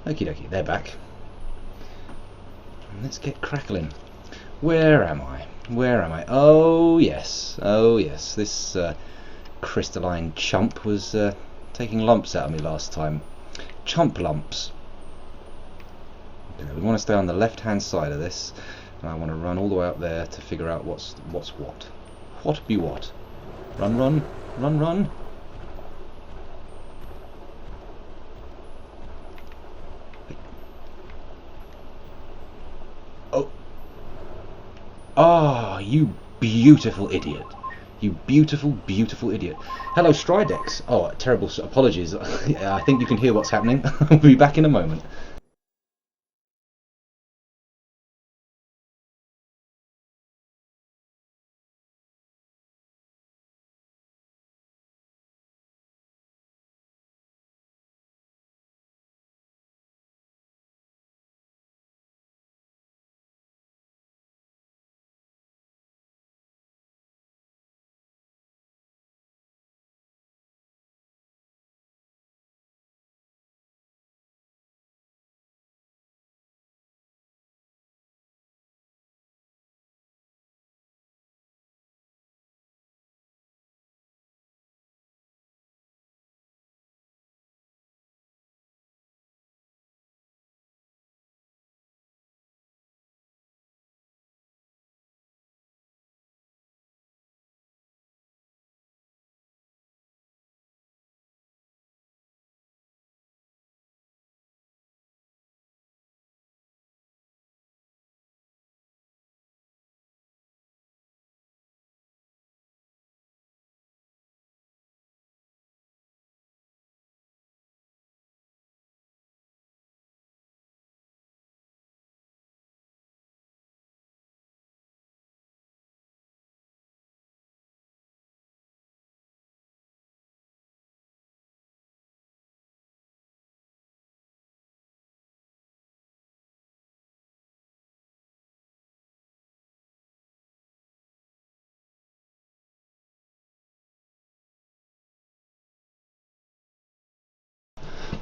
Okie dokie, they're back. Let's get crackling. Where am I? Where am I? Oh yes, oh yes. This crystalline chump was taking lumps out of me last time. Chump lumps. Okay, we want to stay on the left-hand side of this, and I want to run all the way up there to figure out what's what. What be what? Run, run, run, run. Oh. Ah, you beautiful idiot. You beautiful, beautiful idiot. Hello, Stridex. Oh, terrible apologies. I think you can hear what's happening. I'll be back in a moment.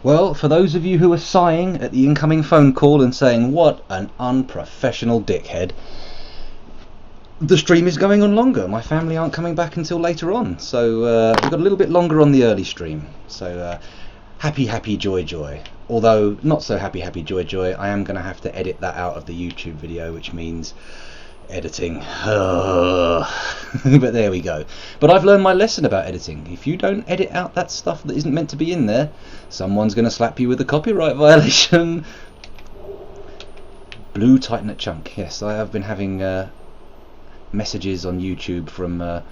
Well, for those of you who are sighing at the incoming phone call and saying, what an unprofessional dickhead, the stream is going on longer. My family aren't coming back until later on, so we've got a little bit longer on the early stream. So happy, happy, joy, joy. Although not so happy, happy, joy, joy. I am going to have to edit that out of the YouTube video, which means editing. But there we go. But I've learned my lesson about editing. If you don't edit out that stuff that isn't meant to be in there, someone's going to slap you with a copyright violation. Blue Titanate chunk. Yes, I have been having messages on YouTube from the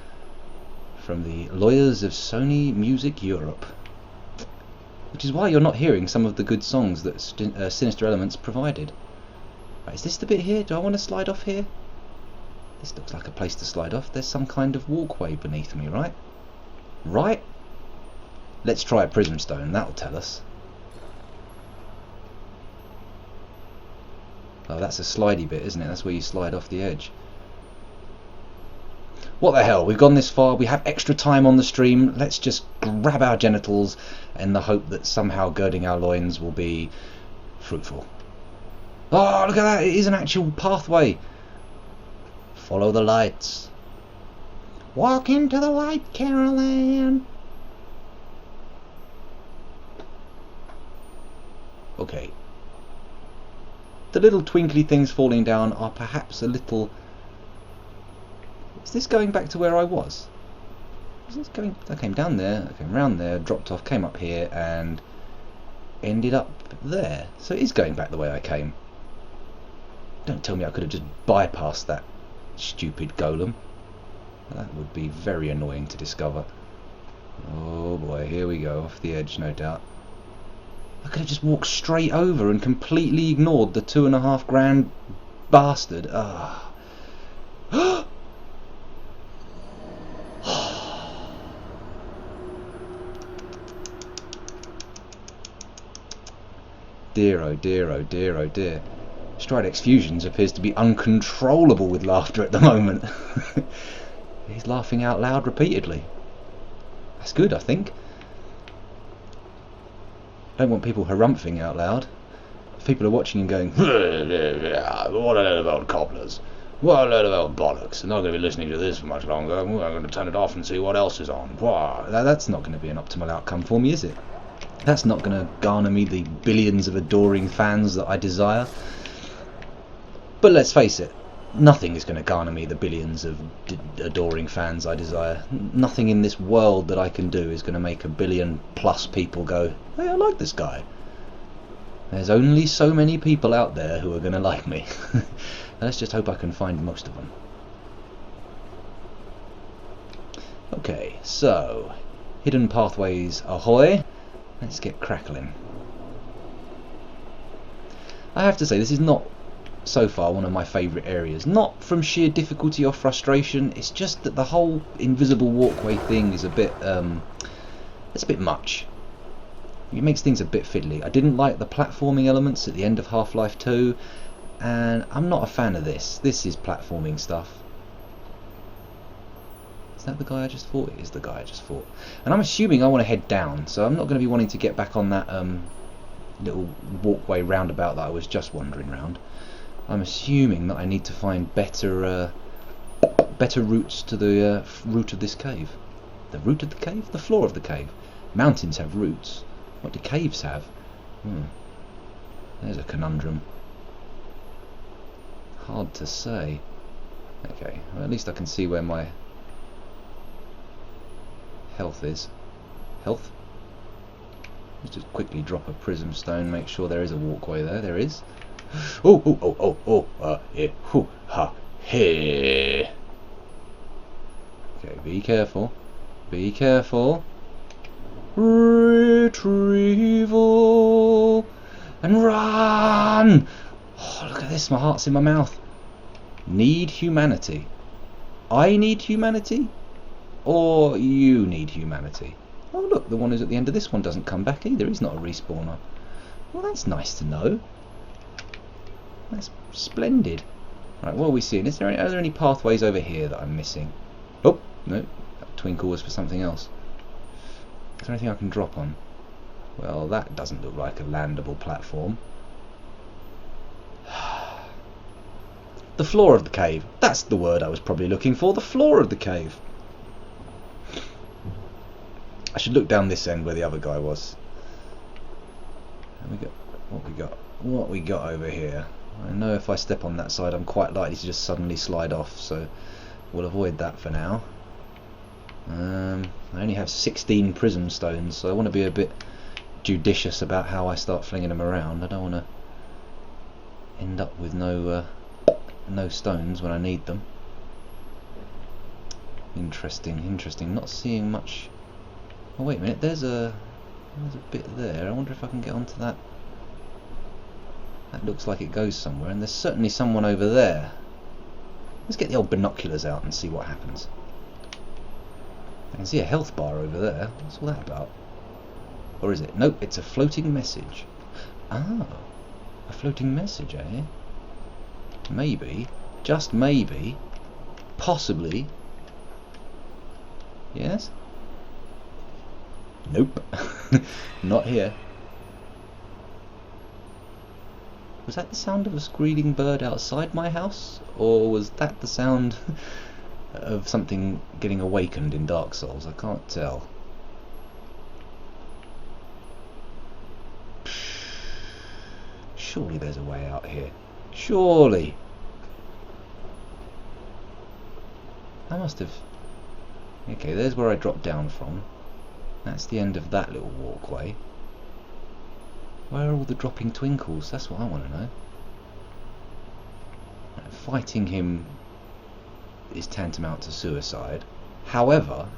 lawyers of Sony Music Europe, which is why you're not hearing some of the good songs that Sinister Elements provided. Right, is this the bit here? Do I want to slide off here? This looks like a place to slide off. There's some kind of walkway beneath me, right? Right? Let's try a prism stone. That'll tell us. Oh, that's a slidey bit, isn't it? That's where you slide off the edge. What the hell? We've gone this far. We have extra time on the stream. Let's just grab our genitals in the hope that somehow girding our loins will be fruitful. Oh, look at that. It is an actual pathway. Follow the lights. Walk into the light, Caroline. Okay. The little twinkly things falling down are perhaps a little... Is this going back to where I was? Is this going... I came down there, I came round there, dropped off, came up here and ended up there. So it is going back the way I came. Don't tell me I could have just bypassed that stupid golem. That would be very annoying to discover. Oh boy, here we go, off the edge no doubt. I could have just walked straight over and completely ignored the $2.5 grand bastard. Ah. Dear oh dear oh dear oh dear. Stridex Fusions appears to be uncontrollable with laughter at the moment. He's laughing out loud repeatedly. That's good, I think. Don't want people harumphing out loud. people are watching and going, what a load of old cobblers, what a load of old bollocks, I'm not going to be listening to this for much longer, I'm going to turn it off and see what else is on. That's not going to be an optimal outcome for me, is it? That's not going to garner me the billions of adoring fans that I desire. But let's face it, nothing is going to garner me the billions of adoring fans I desire. Nothing in this world that I can do is going to make a billion plus people go, hey, I like this guy. There's only so many people out there who are going to like me. Let's just hope I can find most of them. Okay, so hidden pathways ahoy. Let's get crackling. I have to say, this is not so far one of my favourite areas. Not from sheer difficulty or frustration, it's just that the whole invisible walkway thing is a bit, it's a bit much. It makes things a bit fiddly. I didn't like the platforming elements at the end of Half-Life 2, and I'm not a fan of this. This is platforming stuff. Is that the guy I just fought? It is the guy I just fought. And I'm assuming I want to head down, so I'm not going to be wanting to get back on that little walkway roundabout that I was just wandering round. I'm assuming that I need to find better routes to the root of this cave. The root of the cave? The floor of the cave. Mountains have roots. What do caves have? There's a conundrum. Hard to say. Okay, well, at least I can see where my health is. Health? Let's just quickly drop a prism stone, make sure there is a walkway there. There is. Hey. Okay, be careful. Be careful. Retrieval and run. Oh, look at this, my heart's in my mouth. Need humanity. I need humanity? Or you need humanity? Oh look, the one who's at the end of this one doesn't come back either. He's not a respawner. Well, that's nice to know. That's splendid. Right, what are we seeing? Are there any pathways over here that I'm missing? Oh, no. That twinkle was for something else. Is there anything I can drop on? Well, that doesn't look like a landable platform. The floor of the cave. That's the word I was probably looking for. The floor of the cave. I should look down this end where the other guy was. What we got over here? I know if I step on that side I'm quite likely to just suddenly slide off, so we'll avoid that for now. I only have 16 prism stones, so I want to be a bit judicious about how I start flinging them around. I don't want to end up with no stones when I need them. Interesting. Not seeing much. Oh wait a minute, there's a bit there. I wonder if I can get onto that. That looks like it goes somewhere, and there's certainly someone over there. Let's get the old binoculars out and see what happens. I can see a health bar over there. What's all that about? Or is it? Nope, it's a floating message. Ah, a floating message, eh? Maybe, just maybe, possibly. Yes? Nope. Not here. Was that the sound of a squealing bird outside my house? Or was that the sound of something getting awakened in Dark Souls? I can't tell. Surely there's a way out here. Surely. I must have... Okay, there's where I dropped down from. That's the end of that little walkway. Where are all the dropping twinkles? That's what I want to know. Fighting him is tantamount to suicide. However,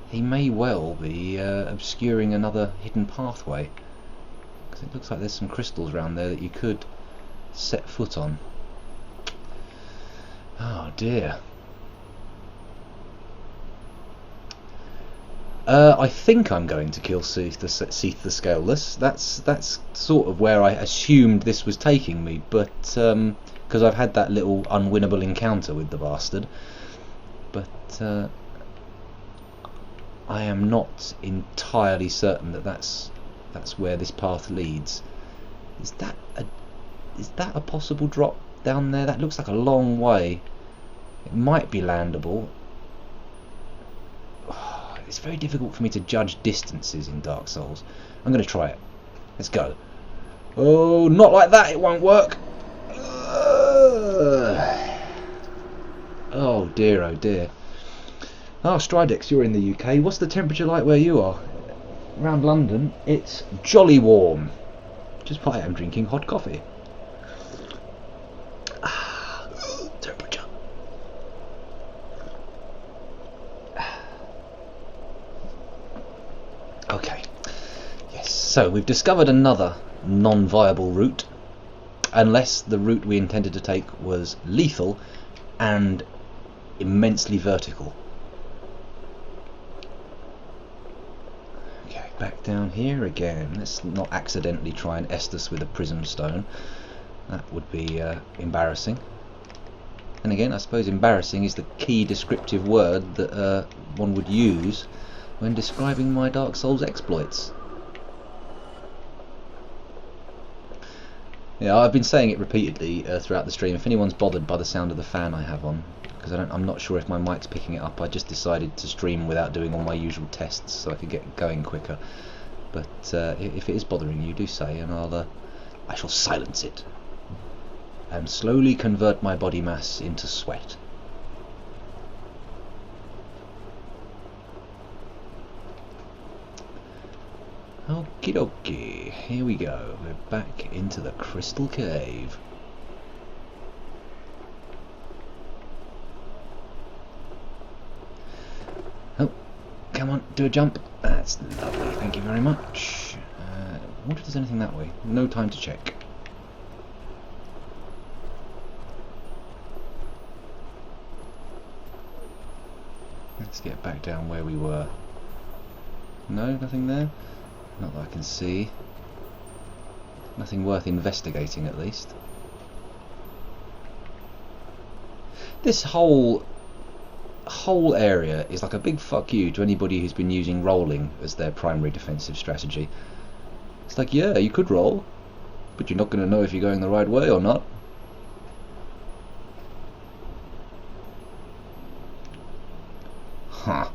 he may well be obscuring another hidden pathway. Because it looks like there's some crystals around there that you could set foot on. Oh dear. I think I'm going to kill Seath the Scaleless. That's sort of where I assumed this was taking me, but because I've had that little unwinnable encounter with the bastard. But I am not entirely certain that that's where this path leads. Is that a Is that a possible drop down there? That looks like a long way. It might be landable. It's very difficult for me to judge distances in Dark Souls. I'm going to try it. Let's go. Oh, not like that, it won't work. Oh dear, oh dear. Ah, Stridex, you're in the UK. What's the temperature like where you are? Around London, it's jolly warm. Just why I'm drinking hot coffee. Temperature. Okay. Yes, so we've discovered another non-viable route. Unless the route we intended to take was lethal and immensely vertical. Okay, back down here again. Let's not accidentally try and Estus with a prism stone. That would be embarrassing. And again, I suppose embarrassing is the key descriptive word that one would use when describing my Dark Souls exploits. Yeah, I've been saying it repeatedly throughout the stream. If anyone's bothered by the sound of the fan I have on, because I'm not sure if my mic's picking it up. I just decided to stream without doing all my usual tests so I could get going quicker. But if it is bothering you, do say, and I shall silence it and slowly convert my body mass into sweat. Okie dokie, here we go. We're back into the Crystal Cave. Oh, come on, do a jump. That's lovely, thank you very much. I wonder if there's anything that way. No time to check. Let's get back down where we were. No, nothing there? Not that I can see. Nothing worth investigating, at least. This whole area is like a big fuck you to anybody who's been using rolling as their primary defensive strategy. It's like, yeah, you could roll, but you're not going to know if you're going the right way or not. Huh.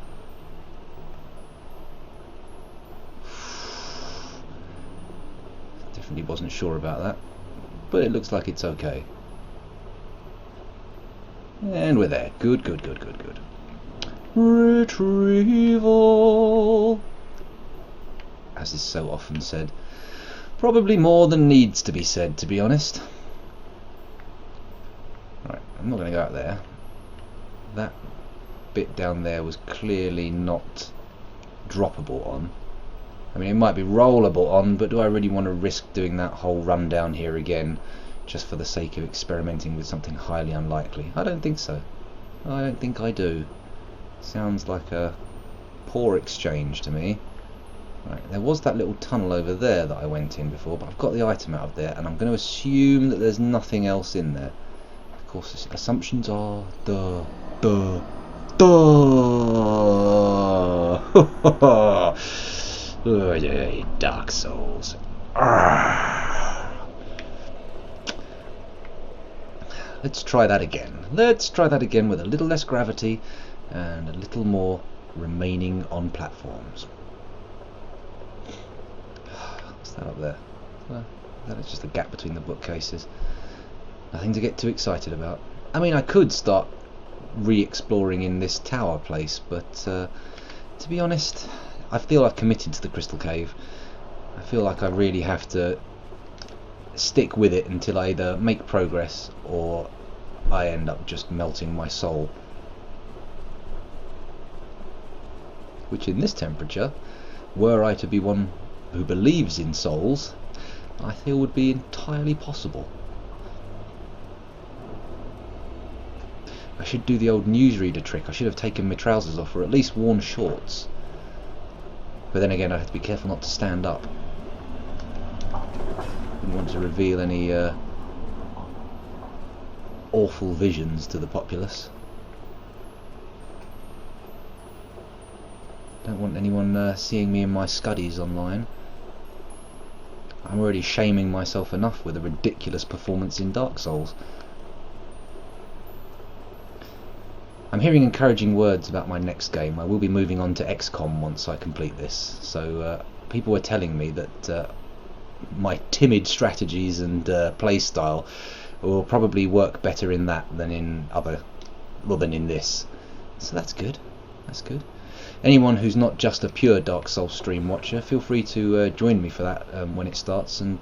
Definitely wasn't sure about that, but it looks like it's okay. And we're there. Good, good, good, good, good. Retrieval, as is so often said. Probably more than needs to be said, to be honest. Right, I'm not going to go out there. That bit down there was clearly not droppable on. I mean, it might be rollable on, but do I really want to risk doing that whole run down here again just for the sake of experimenting with something highly unlikely? I don't think so. I don't think I do. Sounds like a poor exchange to me. Right, there was that little tunnel over there that I went in before, but I've got the item out of there, and I'm going to assume that there's nothing else in there. Of course, assumptions are duh. Oh, yeah, Dark Souls. Let's try that again. Let's try that again with a little less gravity and a little more remaining on platforms. What's that up there? That is just a gap between the bookcases. Nothing to get too excited about. I mean, I could start re-exploring in this tower place, but to be honest, I feel I've committed to the Crystal Cave. I feel like I really have to stick with it until I either make progress or I end up just melting my soul. Which in this temperature, were I to be one who believes in souls, I feel would be entirely possible. I should do the old newsreader trick. I should have taken my trousers off, or at least worn shorts. But then again, I have to be careful not to stand up. Wouldn't want to reveal any awful visions to the populace. Don't want anyone seeing me in my scuddies online. I'm already shaming myself enough with a ridiculous performance in Dark Souls. I'm hearing encouraging words about my next game. I will be moving on to XCOM once I complete this. So people were telling me that my timid strategies and play style will probably work better in that than in this. So that's good. That's good. Anyone who's not just a pure Dark Souls stream watcher, feel free to join me for that when it starts, and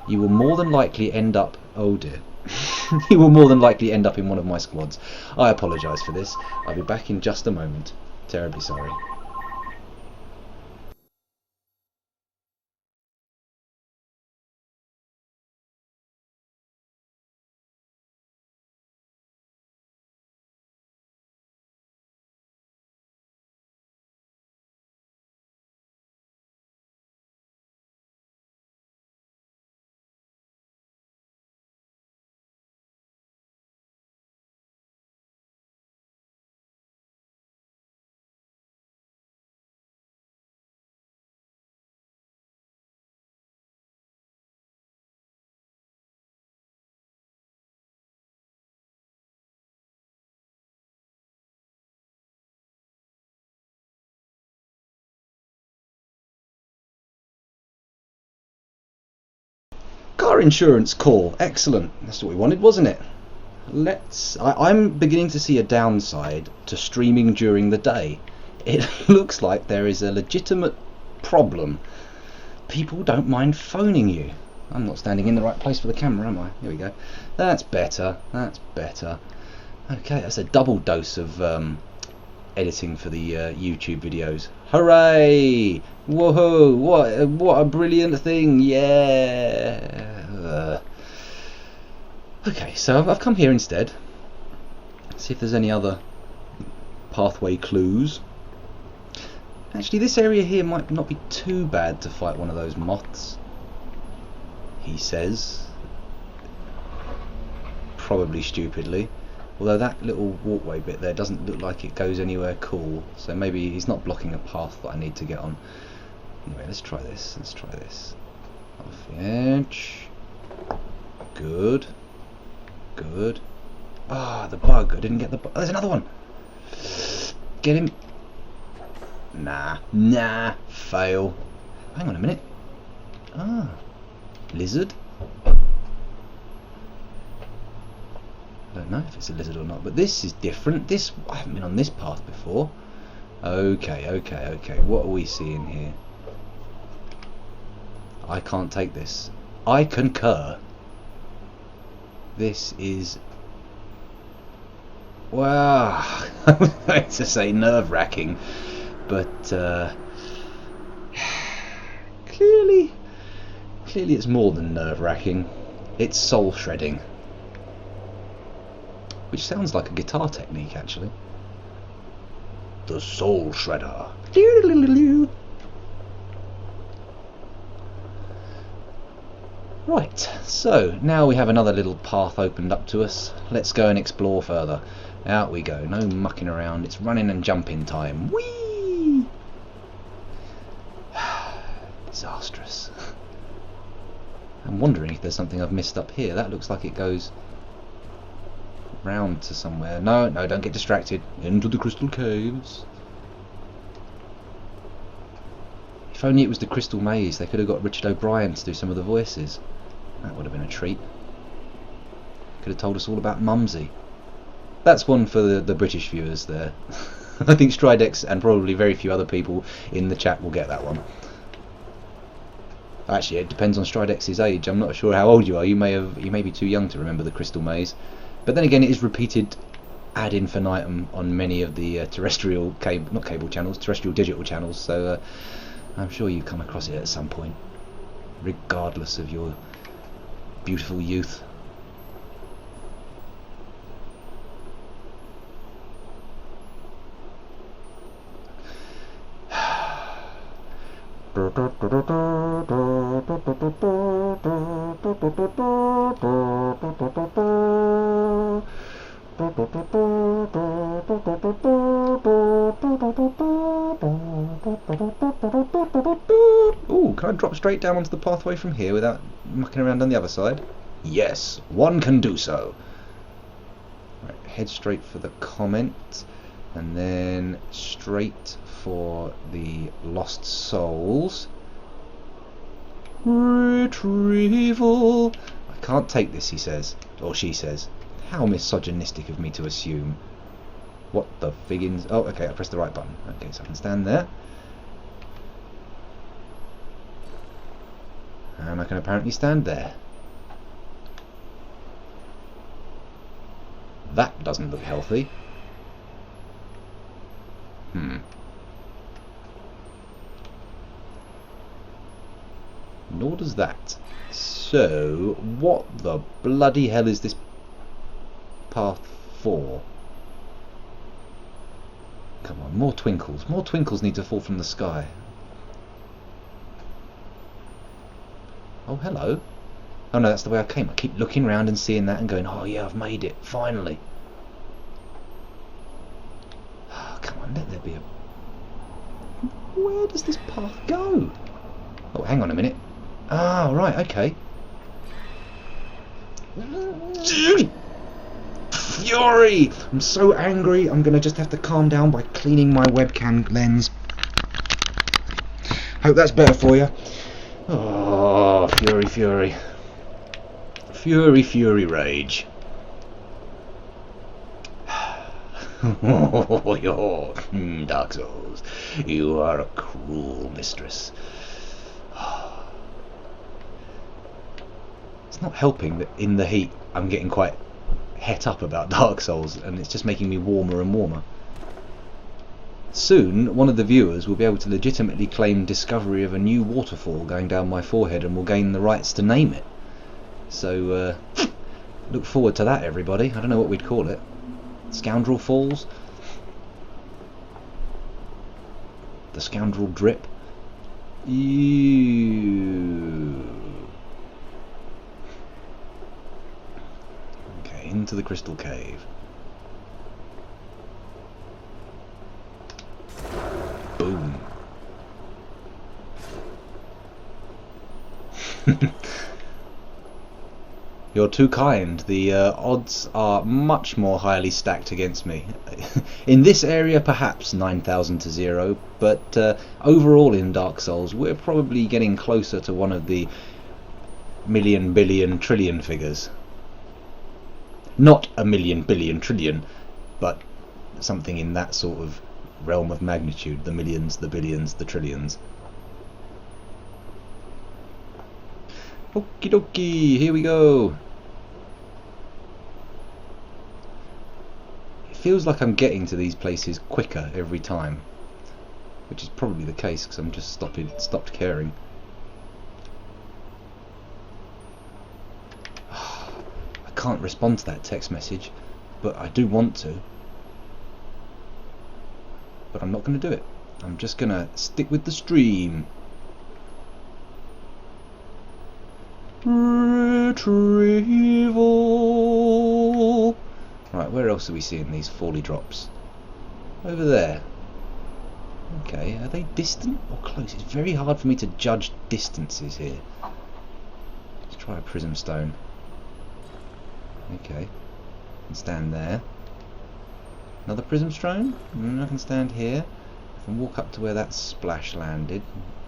you will more than likely end up... oh dear. You will more than likely end up in one of my squads. I apologise for this. I'll be back in just a moment. Terribly sorry. Car insurance call. Excellent. That's what we wanted, wasn't it? I'm beginning to see a downside to streaming during the day. It looks like there is a legitimate problem. People don't mind phoning you. I'm not standing in the right place for the camera, am I? Here we go. That's better. That's better. Okay, that's a double dose of editing for the YouTube videos. Hooray! Woohoo! What a brilliant thing! Yeah. Okay, so I've come here instead. See if there's any other pathway clues. Actually, this area here might not be too bad to fight one of those moths. He says, probably stupidly. Although that little walkway bit there doesn't look like it goes anywhere cool, so maybe he's not blocking a path that I need to get on. Anyway, let's try this. Let's try this. Off the edge. Good. Good. Ah, the bug. I didn't get the bug. Oh, there's another one. Get him. Nah. Fail. Hang on a minute. Ah. Lizard. I don't know if it's a lizard or not, but this is different. I haven't been on this path before. Okay. What are we seeing here? I can't take this. I concur. This is... well, I was going to say nerve-wracking, but clearly it's more than nerve-wracking. It's soul-shredding. Which sounds like a guitar technique, actually. The Soul Shredder. Right, so now we have another little path opened up to us. Let's go and explore further. Out we go. No mucking around. It's running and jumping time. Whee! Disastrous. I'm wondering if there's something I've missed up here. That looks like it goes round to somewhere. No, don't get distracted. Into the crystal caves. If only it was the Crystal Maze. They could have got Richard O'Brien to do some of the voices. That would have been a treat. Could have told us all about Mumsy. That's one for the British viewers there. I think Stridex and probably very few other people in the chat will get that one. Actually, it depends on Stridex's age. I'm not sure how old you are. You may be too young to remember the Crystal Maze. But then again, it is repeated ad infinitum on many of the terrestrial terrestrial digital channels. So I'm sure you come across it at some point, regardless of your beautiful youth. Ooh, can I drop straight down onto the pathway from here without mucking around on the other side? Yes, one can do so. Right, head straight for the comment, and then straight for the lost souls. Retrieval. I can't take this, he says, or she says. How misogynistic of me to assume. What the figgins? Oh, okay, I pressed the right button. Okay, so I can stand there. And I can apparently stand there. That doesn't look healthy. Nor does that. So, what the bloody hell is this path for? Come on, more twinkles. More twinkles need to fall from the sky. Oh, hello. Oh no, that's the way I came. I keep looking around and seeing that and going, oh yeah, I've made it, finally. Oh, come on, let there be a... Where does this path go? Oh, hang on a minute. Ah, right, okay. Fury! I'm so angry, I'm going to just have to calm down by cleaning my webcam lens. Hope that's better for you. Oh, fury, fury. Fury, fury, rage. Oh, you're Dark Souls. You are a cruel mistress. It's not helping that in the heat I'm getting quite het up about Dark Souls, and it's just making me warmer and warmer. Soon, one of the viewers will be able to legitimately claim discovery of a new waterfall going down my forehead and will gain the rights to name it. So, look forward to that, everybody. I don't know what we'd call it. Scoundrel Falls? The Scoundrel Drip? Ew. Okay, into the Crystal Cave. Boom. You're too kind. The odds are much more highly stacked against me. In this area, perhaps 9,000 to 0, but overall in Dark Souls, we're probably getting closer to one of the million, billion, trillion figures. Not a million, billion, trillion, but something in that sort of realm of magnitude. The millions, the billions, the trillions. Okie dokie, here we go. It feels like I'm getting to these places quicker every time, which is probably the case because I'm just stopped caring. I can't respond to that text message, but I do want to. But I'm not going to do it. I'm just going to stick with the stream. Retrieval. Right, where else are we seeing these fally drops? Over there. Okay, are they distant or close? It's very hard for me to judge distances here. Let's try a prism stone. Okay, I can stand there. Another prism stone? I can stand here. I can walk up to where that splash landed.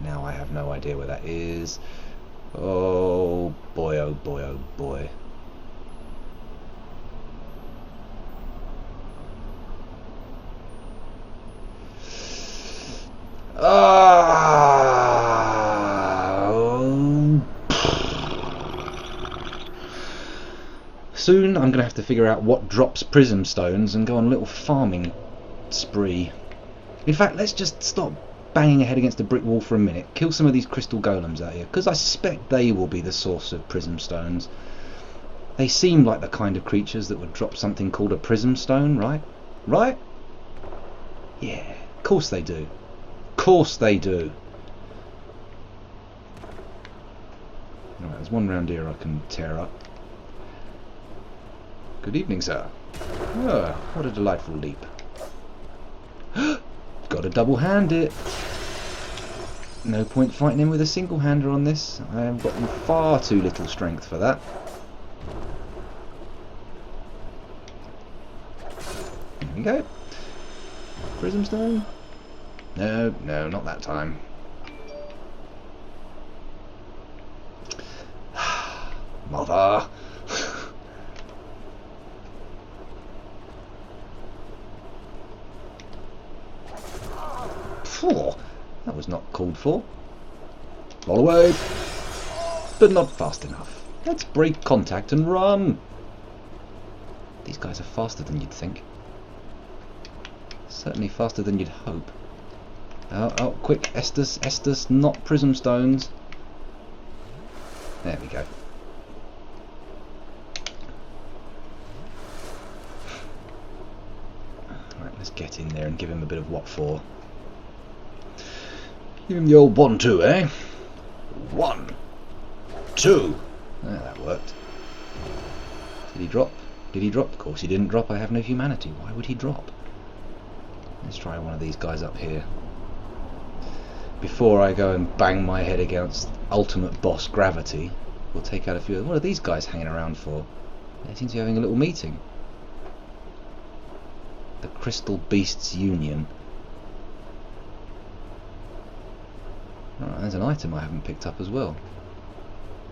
Now I have no idea where that is. Oh boy, oh boy, oh boy. Soon I'm going to have to figure out what drops prism stones and go on a little farming spree. In fact, let's just stop banging a head against a brick wall for a minute, kill some of these crystal golems out here, because I suspect they will be the source of prism stones. They seem like the kind of creatures that would drop something called a prism stone, right? Right? Yeah, of course they do. Of course they do. Right, there's one round here I can tear up. Good evening, sir. Oh, what a delightful leap. Got to double-hand it. No point fighting him with a single-hander on this. I have gotten far too little strength for that. There we go. Prism stone? No, no, not that time. Mother! Phew, that was not called for. Roll away! But not fast enough. Let's break contact and run! These guys are faster than you'd think. Certainly faster than you'd hope. Oh, oh, quick, Estus, Estus, not prism stones. There we go. Right, let's get in there and give him a bit of what for. Give him the old 1-2, eh? 1, 2. Ah, that worked. Did he drop? Did he drop? Of course he didn't drop. I have no humanity. Why would he drop? Let's try one of these guys up here. Before I go and bang my head against ultimate boss gravity, we'll take out a few. What are these guys hanging around for? They seem to be having a little meeting. The Crystal Beasts Union. Right, there's an item I haven't picked up as well.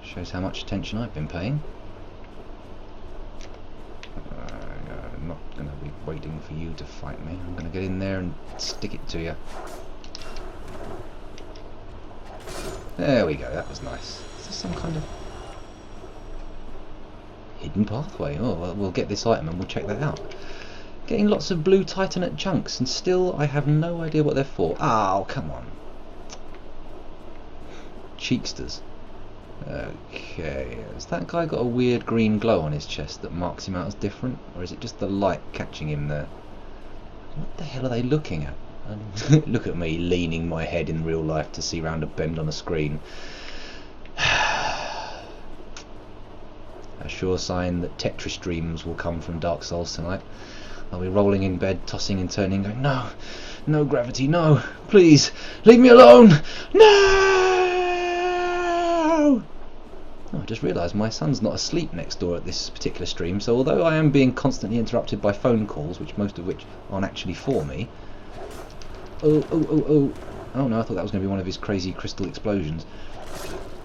Shows how much attention I've been paying. I'm not going to be waiting for you to fight me. I'm going to get in there and stick it to you. There we go, that was nice. Is this some kind of hidden pathway? Oh, well, we'll get this item and we'll check that out. Getting lots of blue titanate chunks, and still I have no idea what they're for. Oh, come on. Cheeksters. Okay, has that guy got a weird green glow on his chest that marks him out as different? Or is it just the light catching him there? What the hell are they looking at? Look at me leaning my head in real life to see round a bend on a screen. A sure sign that Tetris dreams will come from Dark Souls tonight. I'll be rolling in bed, tossing and turning, going, no, no gravity, no, please, leave me alone, no! Oh, I just realised my son's not asleep next door at this particular stream, so although I am being constantly interrupted by phone calls, most of which aren't actually for me. Oh, oh, oh, oh. Oh no, I thought that was going to be one of his crazy crystal explosions.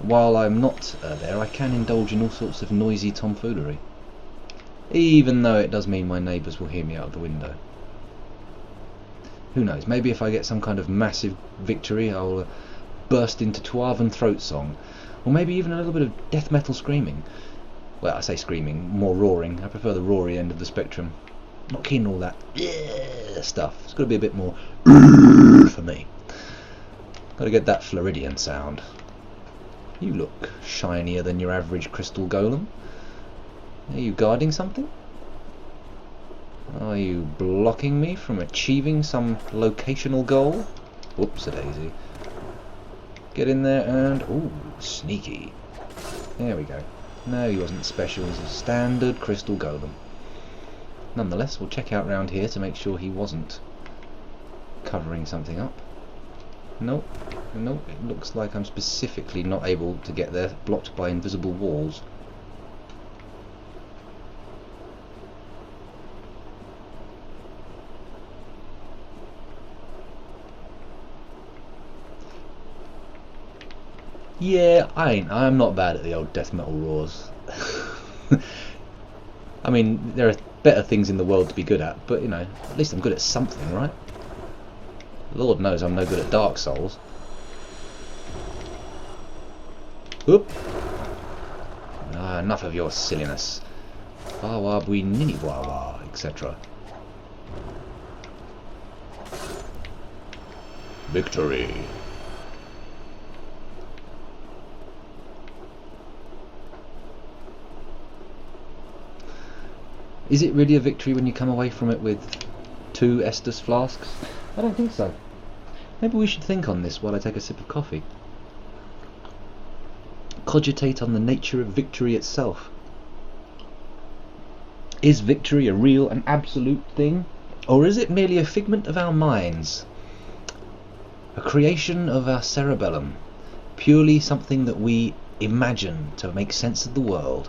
While I'm not there, I can indulge in all sorts of noisy tomfoolery. Even though it does mean my neighbours will hear me out of the window. Who knows, maybe if I get some kind of massive victory, I'll burst into Tuavan throat song. Or maybe even a little bit of death metal screaming. Well, I say screaming, more roaring. I prefer the roary end of the spectrum. Not keen on all that stuff. It's got to be a bit more for me. Got to get that Floridian sound. You look shinier than your average crystal golem. Are you guarding something? Are you blocking me from achieving some locational goal? Whoops-a-daisy. Get in there and... ooh, sneaky. There we go. No, he wasn't special. He was a standard crystal golem. Nonetheless, we'll check out round here to make sure he wasn't covering something up. Nope. Nope. It looks like I'm specifically not able to get there, blocked by invisible walls. Yeah, I'm not bad at the old death metal roars. I mean, there are better things in the world to be good at, but, you know, at least I'm good at something, right? Lord knows I'm no good at Dark Souls. Oop! Ah, enough of your silliness. Wawa bui nini wawa, etc. Victory! Is it really a victory when you come away from it with 2 Estus flasks? I don't think so. Maybe we should think on this while I take a sip of coffee. Cogitate on the nature of victory itself. Is victory a real and absolute thing? Or is it merely a figment of our minds? A creation of our cerebellum? Purely something that we imagine to make sense of the world?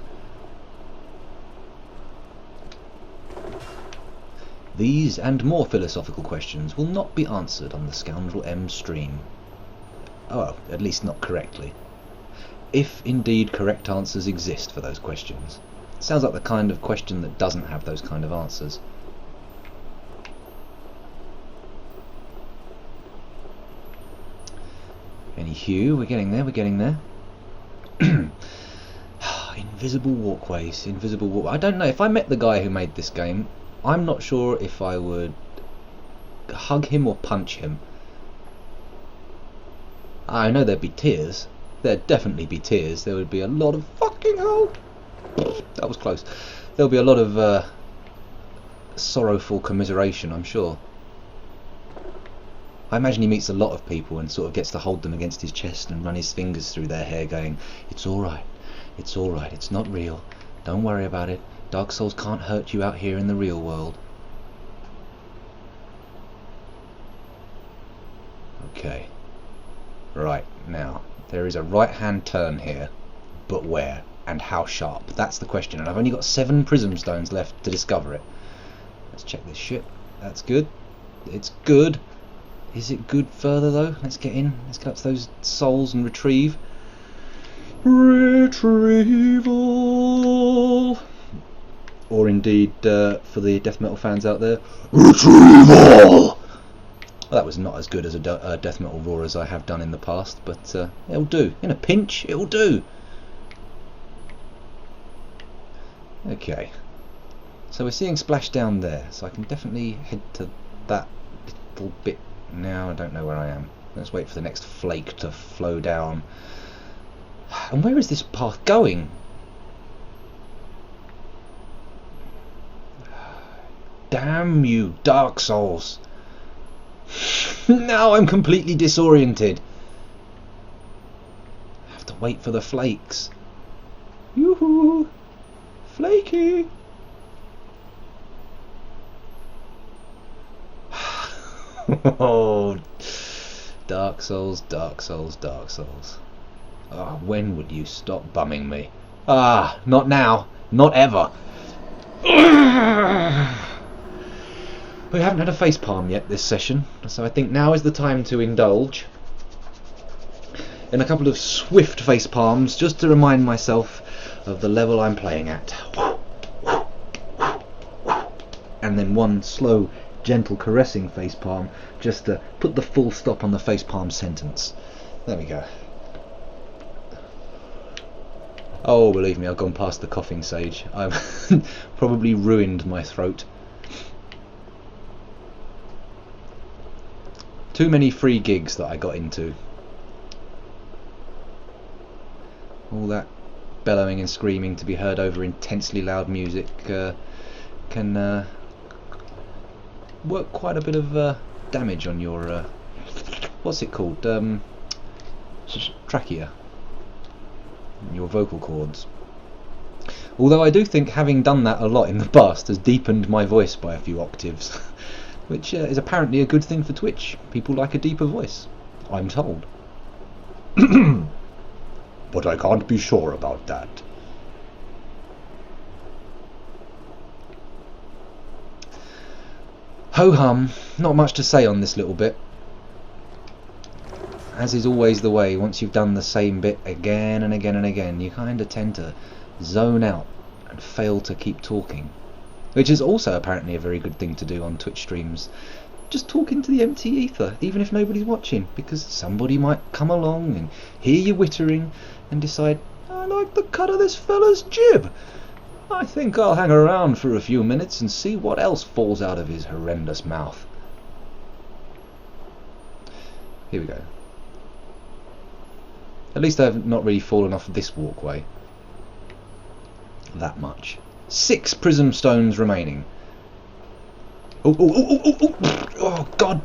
These and more philosophical questions will not be answered on the Scoundrel M stream. Oh, well, at least not correctly. If indeed correct answers exist for those questions. Sounds like the kind of question that doesn't have those kind of answers. Anywho, we're getting there. Invisible walkways, I don't know, if I met the guy who made this game, I'm not sure if I would hug him or punch him. I know there'd be tears. There'd definitely be tears. There would be a lot of fucking hell. That was close. There'll be a lot of sorrowful commiseration, I'm sure. I imagine he meets a lot of people and sort of gets to hold them against his chest and run his fingers through their hair going, "It's alright, it's alright, it's not real, don't worry about it, Dark Souls can't hurt you out here in the real world." Okay. Right, now, there is a right-hand turn here, but where? And how sharp? That's the question, and I've only got 7 prism stones left to discover it. Let's check this shit. That's good. It's good. Is it good further though? Let's get in. Let's get up to those souls and retrieve. Retrieval! Or indeed, for the death metal fans out there, retrieval! Well, that was not as good as a death metal roar as I have done in the past, but it'll do. In a pinch, it'll do. Okay. So we're seeing splash down there, so I can definitely head to that little bit now. I don't know where I am. Let's wait for the next flake to flow down. And where is this path going? Damn you, Dark Souls. Now I'm completely disoriented. I have to wait for the flakes. Yoo-hoo! Flaky! Oh, Dark Souls, Dark Souls, Dark Souls. Ah, when would you stop bumming me? Ah, not now. Not ever. We haven't had a facepalm yet this session, so I think now is the time to indulge in a couple of swift facepalms just to remind myself of the level I'm playing at. And then one slow, gentle, caressing facepalm just to put the full stop on the facepalm sentence. There we go. Oh, believe me, I've gone past the coughing stage. I've probably ruined my throat. Too many free gigs that I got into. All that bellowing and screaming to be heard over intensely loud music can work quite a bit of damage on your what's it called? Trachea. Your vocal cords. Although I do think having done that a lot in the past has deepened my voice by a few octaves. Which is apparently a good thing for Twitch. People like a deeper voice, I'm told. But I can't be sure about that. Ho-hum, not much to say on this little bit. As is always the way, once you've done the same bit again and again and again, you kind of tend to zone out and fail to keep talking. Which is also apparently a very good thing to do on Twitch streams. Just talk into the empty ether, even if nobody's watching, because somebody might come along and hear you wittering and decide, I like the cut of this fella's jib. I think I'll hang around for a few minutes and see what else falls out of his horrendous mouth. Here we go. At least I've not really fallen off this walkway. That much. 6 prism stones remaining. Oh, oh, oh, oh, oh, oh, oh, God.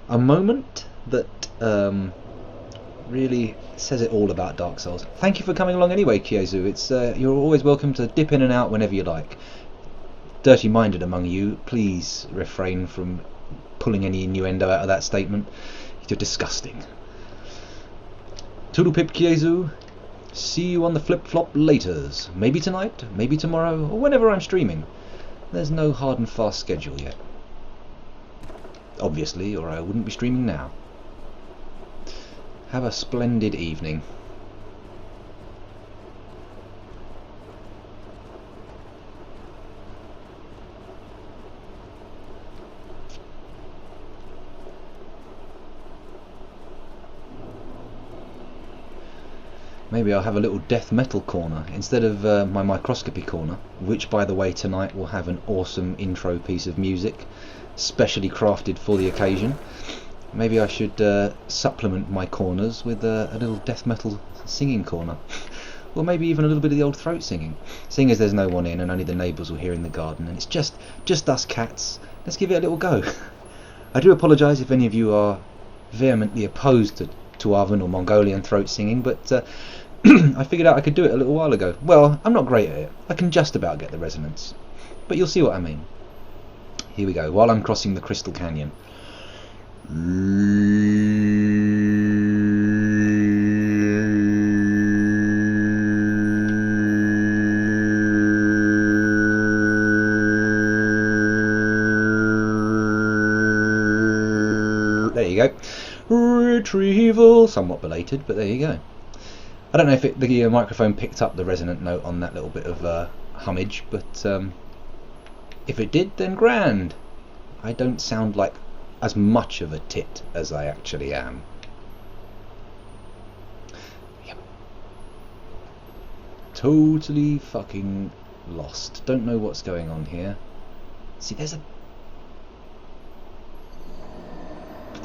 A moment that Really says it all about Dark Souls. Thank you for coming along anyway, Kiezu. It's you're always welcome to dip in and out whenever you like. Dirty-minded among you, please refrain from pulling any innuendo out of that statement. You're disgusting. Toodlepip, Kiezu. See you on the flip-flop laters. Maybe tonight, maybe tomorrow, or whenever I'm streaming. There's no hard and fast schedule yet. Obviously, or I wouldn't be streaming now. Have a splendid evening. Maybe I'll have a little death metal corner instead of my microscopy corner, which by the way tonight will have an awesome intro piece of music, specially crafted for the occasion. Maybe I should supplement my corners with a little death metal singing corner. Or maybe even a little bit of the old throat singing. Seeing as there's no one in and only the neighbours will hear in the garden and it's just us cats, let's give it a little go. I do apologise if any of you are vehemently opposed to Tuavan or Mongolian throat singing, but I figured out I could do it a little while ago. Well, I'm not great at it. I can just about get the resonance. But you'll see what I mean. Here we go, while I'm crossing the Crystal Canyon. There you go. Retrieval. Somewhat belated, but there you go. I don't know if the microphone picked up the resonant note on that little bit of hummage, but if it did, then grand. I don't sound like as much of a tit as I actually am. Yep. Totally fucking lost. Don't know what's going on here. See, there's a...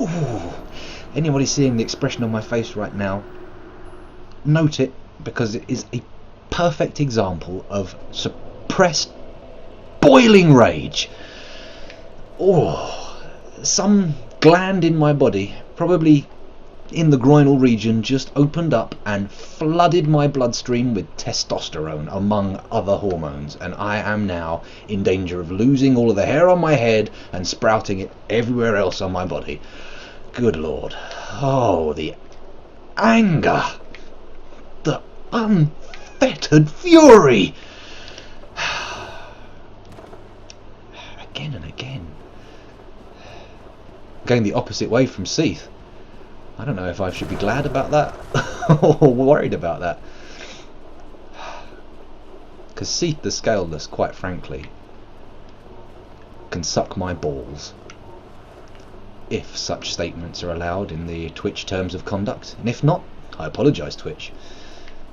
Ooh. Anybody seeing the expression on my face right now, note it, because it is a perfect example of suppressed boiling rage. Oh, some gland in my body, probably in the groinal region, just opened up and flooded my bloodstream with testosterone among other hormones, and I am now in danger of losing all of the hair on my head and sprouting it everywhere else on my body. Good Lord. Oh, the anger, the unfettered fury. Again and again. Going the opposite way from Seath. I don't know if I should be glad about that or worried about that. Because Seath the Scaleless, quite frankly, can suck my balls, if such statements are allowed in the Twitch terms of conduct. And if not, I apologise, Twitch.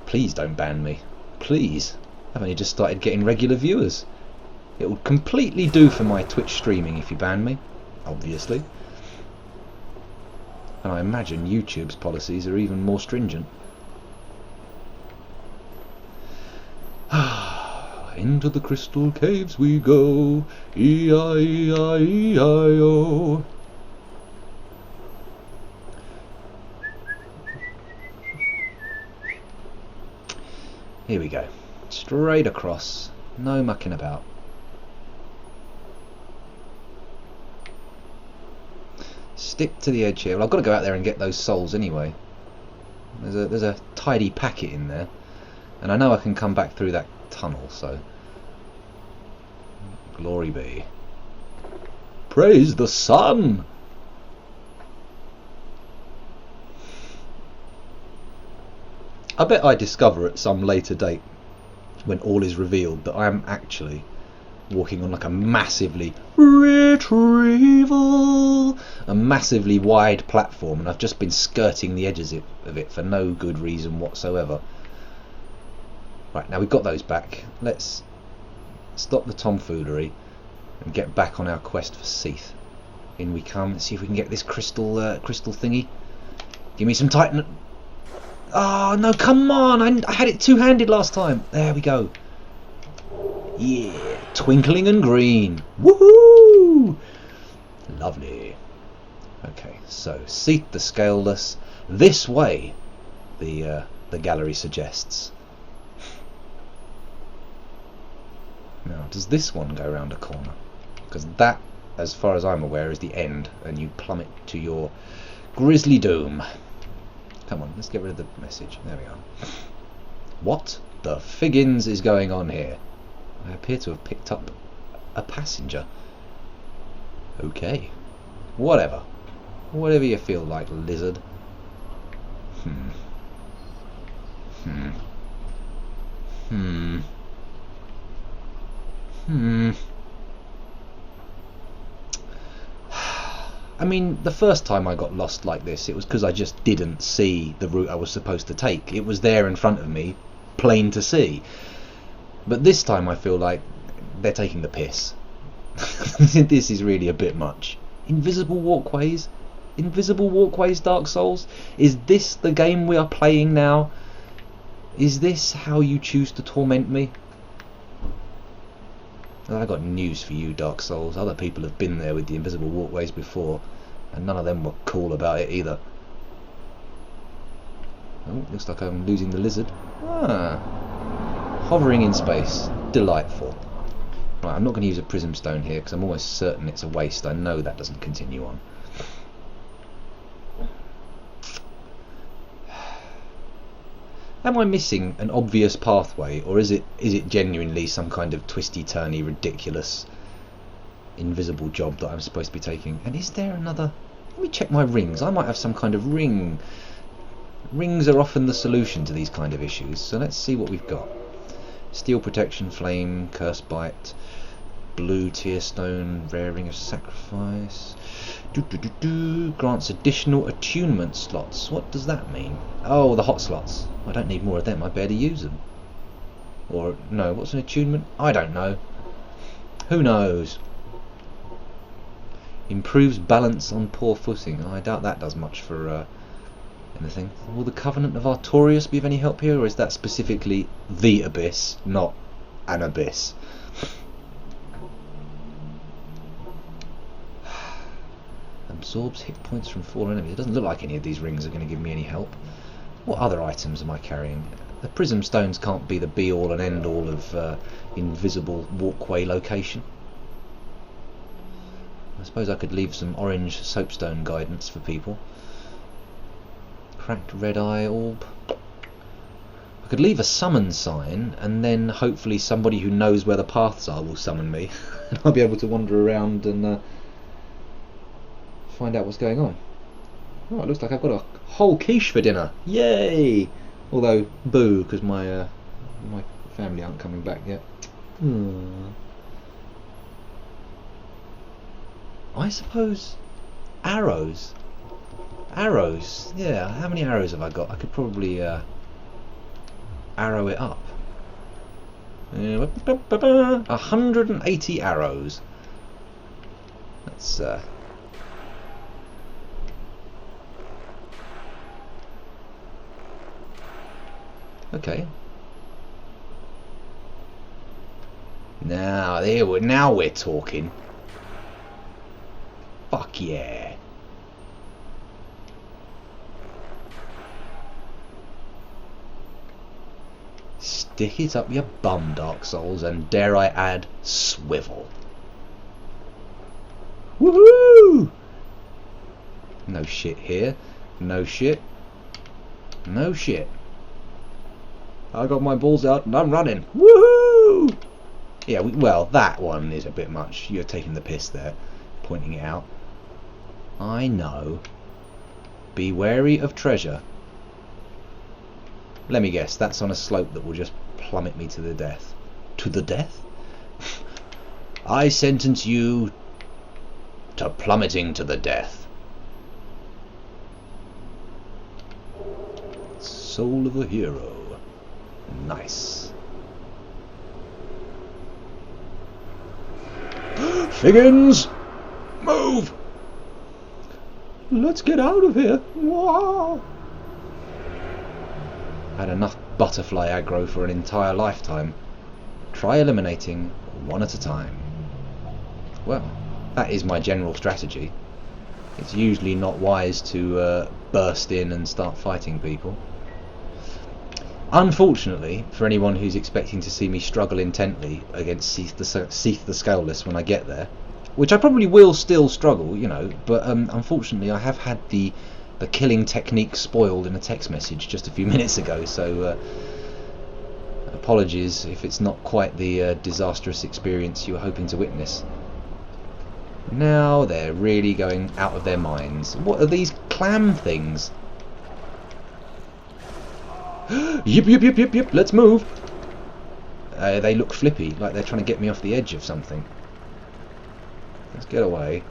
Please don't ban me. Please. I've only just started getting regular viewers. It would completely do for my Twitch streaming if you ban me, obviously. And I imagine YouTube's policies are even more stringent. Into the crystal caves we go, E-I-E-I-E-I-O. Here we go. Straight across. No mucking about. Stick to the edge here. Well, I've got to go out there and get those souls anyway. There's a tidy packet in there, and I know I can come back through that tunnel, so glory be. Praise the sun. I bet I discover at some later date, when all is revealed, that I am actually walking on like a massively a massively wide platform, and I've just been skirting the edges of it for no good reason whatsoever. Right, now we've got those back. Let's stop the tomfoolery and get back on our quest for Seath. In we come. Let's see if we can get this crystal thingy. Give me some titan. Oh no, come on, I had it two-handed last time. There we go. Yeah, twinkling and green. Woohoo! Lovely. Okay, so seat the scaleless this way, the gallery suggests. Now, does this one go around a corner? Because that, as far as I'm aware, is the end, and you plummet to your grisly doom. Come on, let's get rid of the message. There we are. What the figgins is going on here? I appear to have picked up a passenger. Okay. Whatever. Whatever you feel like, lizard. I mean, the first time I got lost like this, it was because I just didn't see the route I was supposed to take. It was there in front of me, plain to see. But this time I feel like they're taking the piss. This is really a bit much. Invisible walkways? Invisible walkways, Dark Souls? Is this the game we are playing now? Is this how you choose to torment me? Well, I got news for you, Dark Souls. Other people have been there with the invisible walkways before, and none of them were cool about it either. Oh, looks like I'm losing the lizard. Ah, hovering in space. Delightful. Right, I'm not going to use a prism stone here because I'm almost certain it's a waste. I know that doesn't continue on. Am I missing an obvious pathway, or is it genuinely some kind of twisty-turny, ridiculous, invisible job that I'm supposed to be taking? And is there another... Let me check my rings. I might have some kind of ring. Rings are often the solution to these kind of issues, so let's see what we've got. Steel protection, flame, curse bite, blue tear stone, rare ring of sacrifice. Grants additional attunement slots. What does that mean? Oh, the hot slots. I don't need more of them. I barely use them. Or no, what's an attunement? I don't know. Who knows? Improves balance on poor footing. I doubt that does much for anything. Will the Covenant of Artorias be of any help here, or is that specifically the abyss, not an abyss? Absorbs hit points from fallen enemies. It doesn't look like any of these rings are going to give me any help. What other items am I carrying? The prism stones can't be the be-all and end-all of invisible walkway location. I suppose I could leave some orange soapstone guidance for people. Cracked red eye orb. I could leave a summon sign, and then hopefully somebody who knows where the paths are will summon me, and I'll be able to wander around and find out what's going on. Oh, it looks like I've got a whole quiche for dinner. Yay! Although, boo, because my family aren't coming back yet. I suppose arrows. Arrows. Yeah, how many arrows have I got? I could probably arrow it up. 180 arrows. That's okay. Now we're talking. Fuck yeah. Stick it up your bum, Dark Souls, and dare I add, swivel. Woohoo! No shit here. No shit. No shit. I got my balls out and I'm running. Woohoo! Yeah, well, that one is a bit much. You're taking the piss there, pointing it out. I know. Be wary of treasure. Let me guess, that's on a slope that will just plummet me to the death. To the death? I sentence you to plummeting to the death. Soul of a hero. Nice. Figgins! Move! Let's get out of here. Wow. Had enough butterfly aggro for an entire lifetime. Try eliminating one at a time. Well, that is my general strategy. It's usually not wise to burst in and start fighting people. Unfortunately, for anyone who's expecting to see me struggle intently against Seath the Scaleless when I get there, which I probably will still struggle, you know, but unfortunately I have had the killing technique spoiled in a text message just a few minutes ago, so apologies if it's not quite the disastrous experience you were hoping to witness. Now they're really going out of their minds. What are these clam things? Yip, yip, yip, yip, yip, let's move. They look flippy, like they're trying to get me off the edge of something. Let's get away.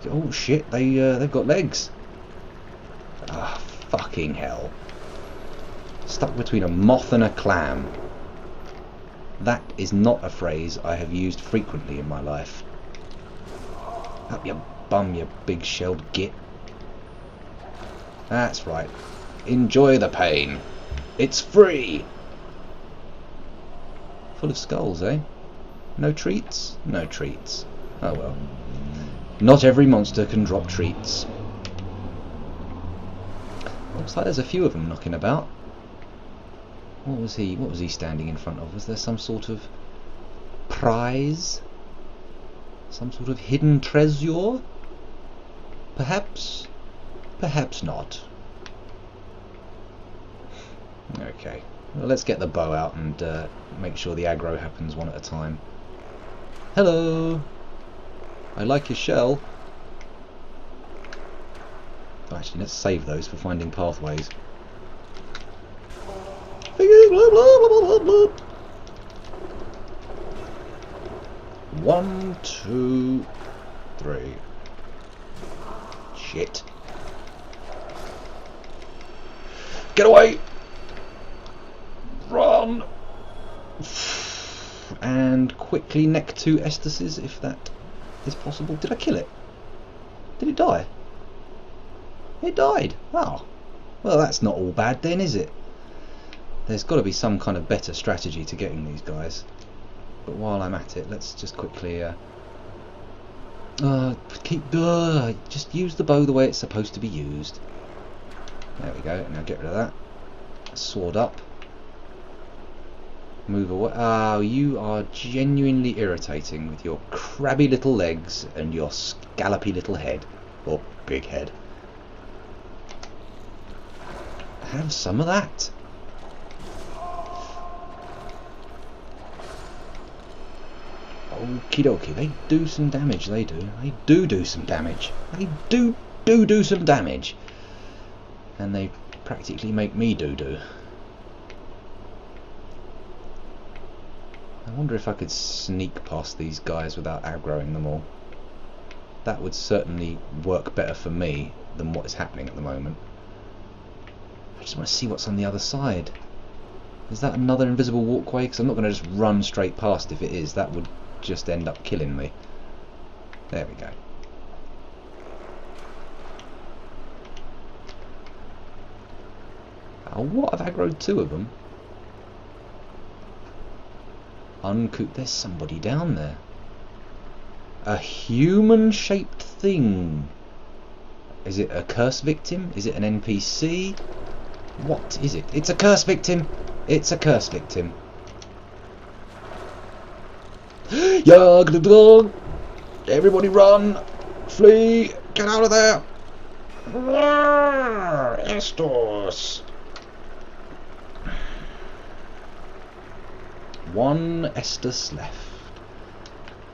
Oh shit, they've got legs. Ah, fucking hell. Stuck between a moth and a clam. That is not a phrase I have used frequently in my life. Up your bum, you big-shelled git. That's right. Enjoy the pain. It's free! Full of skulls, eh? No treats? No treats. Oh well. Not every monster can drop treats. Looks like there's a few of them knocking about. What was he standing in front of? Was there some sort of prize? Some sort of hidden treasure? Perhaps? Perhaps not. Okay, well, let's get the bow out and make sure the aggro happens one at a time. Hello! I like your shell. Oh, actually, let's save those for finding pathways. 1, 2, 3. Shit. Get away! Run! And quickly neck 2 Estases, if that is possible. Did I kill it? Did it die? It died. Oh. Well, that's not all bad then, is it? There's got to be some kind of better strategy to getting these guys. But while I'm at it, let's just quickly just use the bow the way it's supposed to be used. There we go. Now get rid of that. Sword up. Move away. Oh, you are genuinely irritating with your crabby little legs and your scallopy little head. Or big head. Have some of that. Okie dokie, they do some damage, they do. They do some damage. They do some damage. And they practically make me do. I wonder if I could sneak past these guys without aggroing them all. That would certainly work better for me than what is happening at the moment. I just want to see what's on the other side. Is that another invisible walkway? Because I'm not going to just run straight past if it is. That would just end up killing me. There we go. Oh, what? I've aggroed 2 of them. Uncouth. There's somebody down there. A human-shaped thing. Is it a curse victim? Is it an NPC? What is it? It's a curse victim! It's a curse victim. Yagdog! Everybody run! Flee! Get out of there! Estos! 1 Estus left.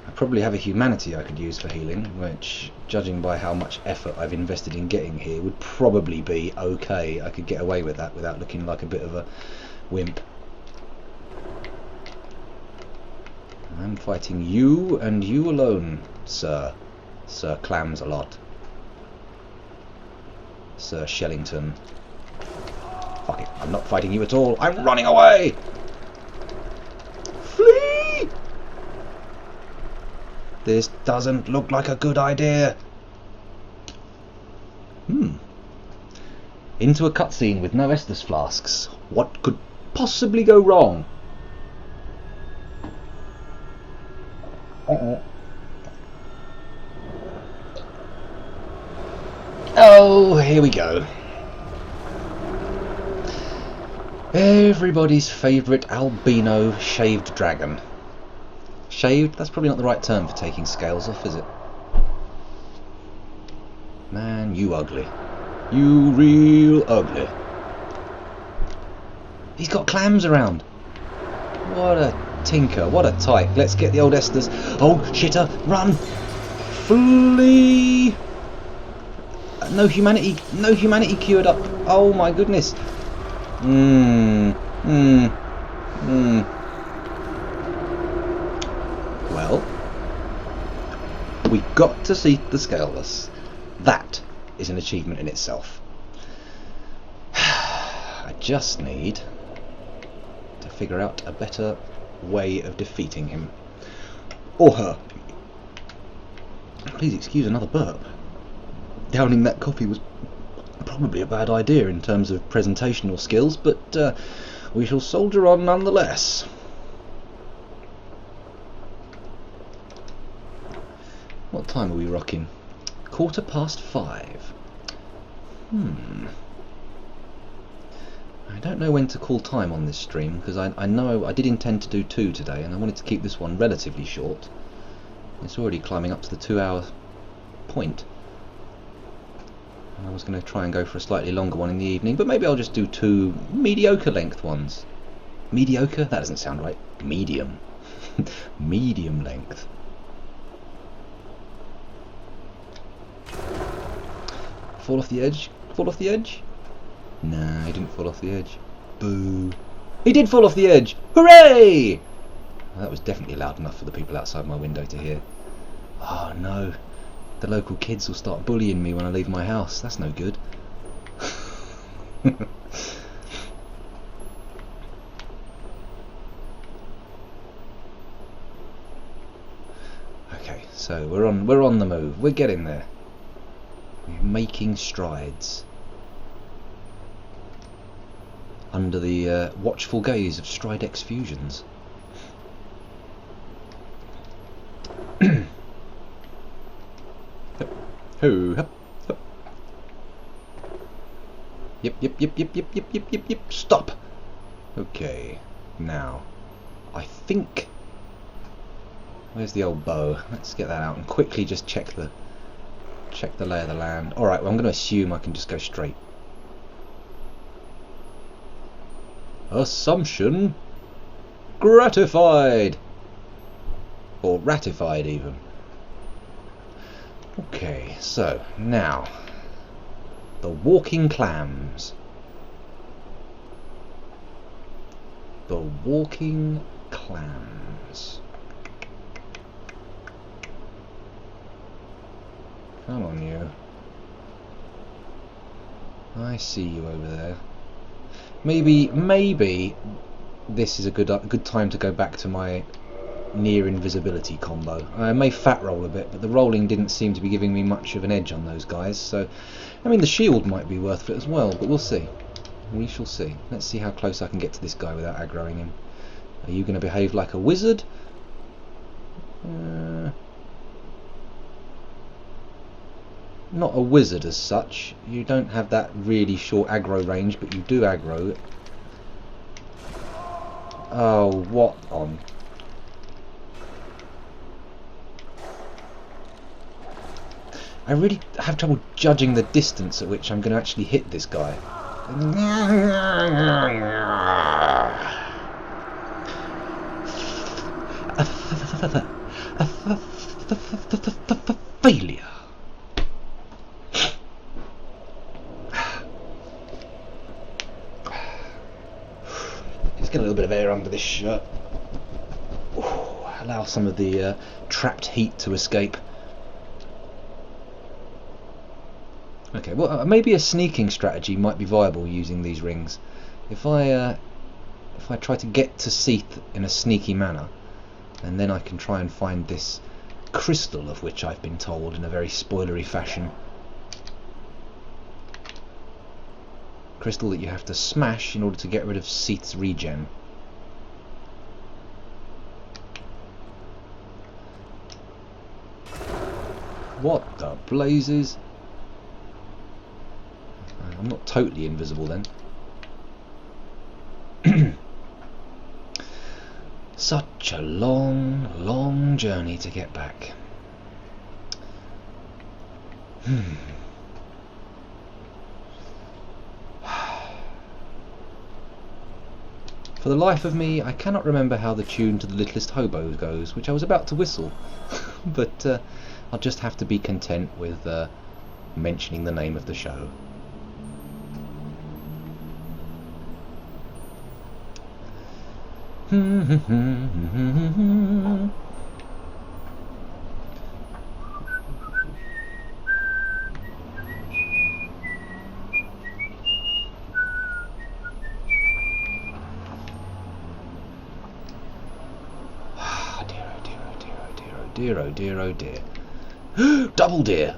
I probably have a humanity I could use for healing, which, judging by how much effort I've invested in getting here, would probably be okay. I could get away with that without looking like a bit of a wimp. I'm fighting you and you alone, sir. Sir Clams-a-lot. Sir Shellington. Fuck it, I'm not fighting you at all. I'm running away! Flee! This doesn't look like a good idea. Into a cutscene with no Estus flasks. What could possibly go wrong? Oh, here we go. Everybody's favourite albino shaved dragon. Shaved? That's probably not the right term for taking scales off, is it? Man, you ugly. You real ugly. He's got clams around. What a tinker, what a tyke. Let's get the old Esters. Oh, shitter, run! Flee! No humanity queued up. Oh my goodness. Well, we got to see the scaleless. That is an achievement in itself. I just need to figure out a better way of defeating him. Or her. Please excuse another burp. Downing that coffee was probably a bad idea in terms of presentational skills, but we shall soldier on nonetheless. What time are we rocking? 5:15. I don't know when to call time on this stream, because I know I did intend to do 2 today, and I wanted to keep this one relatively short. It's already climbing up to the 2-hour point. I was going to try and go for a slightly longer one in the evening, but maybe I'll just do 2 mediocre length ones. Mediocre? That doesn't sound right. Medium. Medium length. Fall off the edge? Fall off the edge? Nah, he didn't fall off the edge. Boo. He did fall off the edge! Hooray! Well, that was definitely loud enough for the people outside my window to hear. Oh no. The local kids will start bullying me when I leave my house. That's no good. Okay, so we're on the move. We're getting there. We're making strides. Under the watchful gaze of Stridex Fusions. Ho, hup, hup. Yep. Stop. Okay. Now, I think. Where's the old bow? Let's get that out and quickly just check the lay of the land. All right. Well, I'm going to assume I can just go straight. Assumption gratified, or ratified even. Okay, so now the walking clams. The walking clams. Come on, you. I see you over there. Maybe this is a good time to go back to my near invisibility combo. I may fat roll a bit, but the rolling didn't seem to be giving me much of an edge on those guys, so I mean the shield might be worth it as well, but we'll see. We shall see. Let's see how close I can get to this guy without aggroing him. Are you going to behave like a wizard? Not a wizard as such. You don't have that really short aggro range, but you do aggro. Oh, what on? I really have trouble judging the distance at which I'm going to actually hit this guy. Failure. Let's get a little bit of air under this shirt. Ooh, allow some of the trapped heat to escape. Okay, well, maybe a sneaking strategy might be viable using these rings. If I try to get to Seath in a sneaky manner, and then I can try and find this crystal of which I've been told in a very spoilery fashion. Crystal that you have to smash in order to get rid of Seath's regen. What the blazes? I'm not totally invisible then. Such a long journey to get back. For the life of me, I cannot remember how the tune to The Littlest Hobo goes, which I was about to whistle, but I'll just have to be content with mentioning the name of the show. Dear, oh dear, oh dear. Double deer!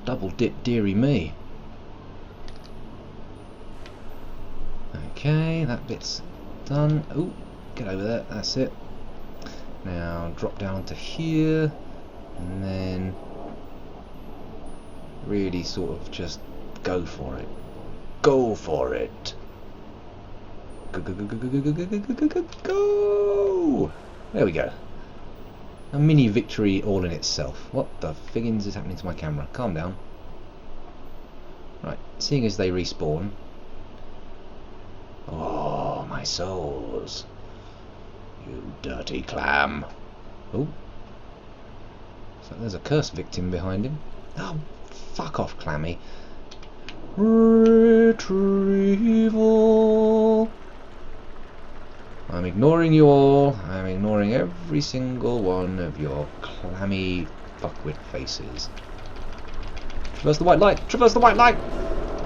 Double dip, dearie me. Okay, that bit's done. Ooh, get over there, that's it. Now drop down to here, and then really sort of just go for it. Go for it! Go, go, go, go, go, go, go, go, go, go, go, go! There we go. A mini victory all in itself. What the figgins is happening to my camera? Calm down. Right, seeing as they respawn. Oh, my souls. You dirty clam. Oh. So there's a curse victim behind him. Oh, fuck off, Clammy. Retrieval. I'm ignoring you all. I'm ignoring every single one of your clammy fuckwit faces. Traverse the white light! Traverse the white light!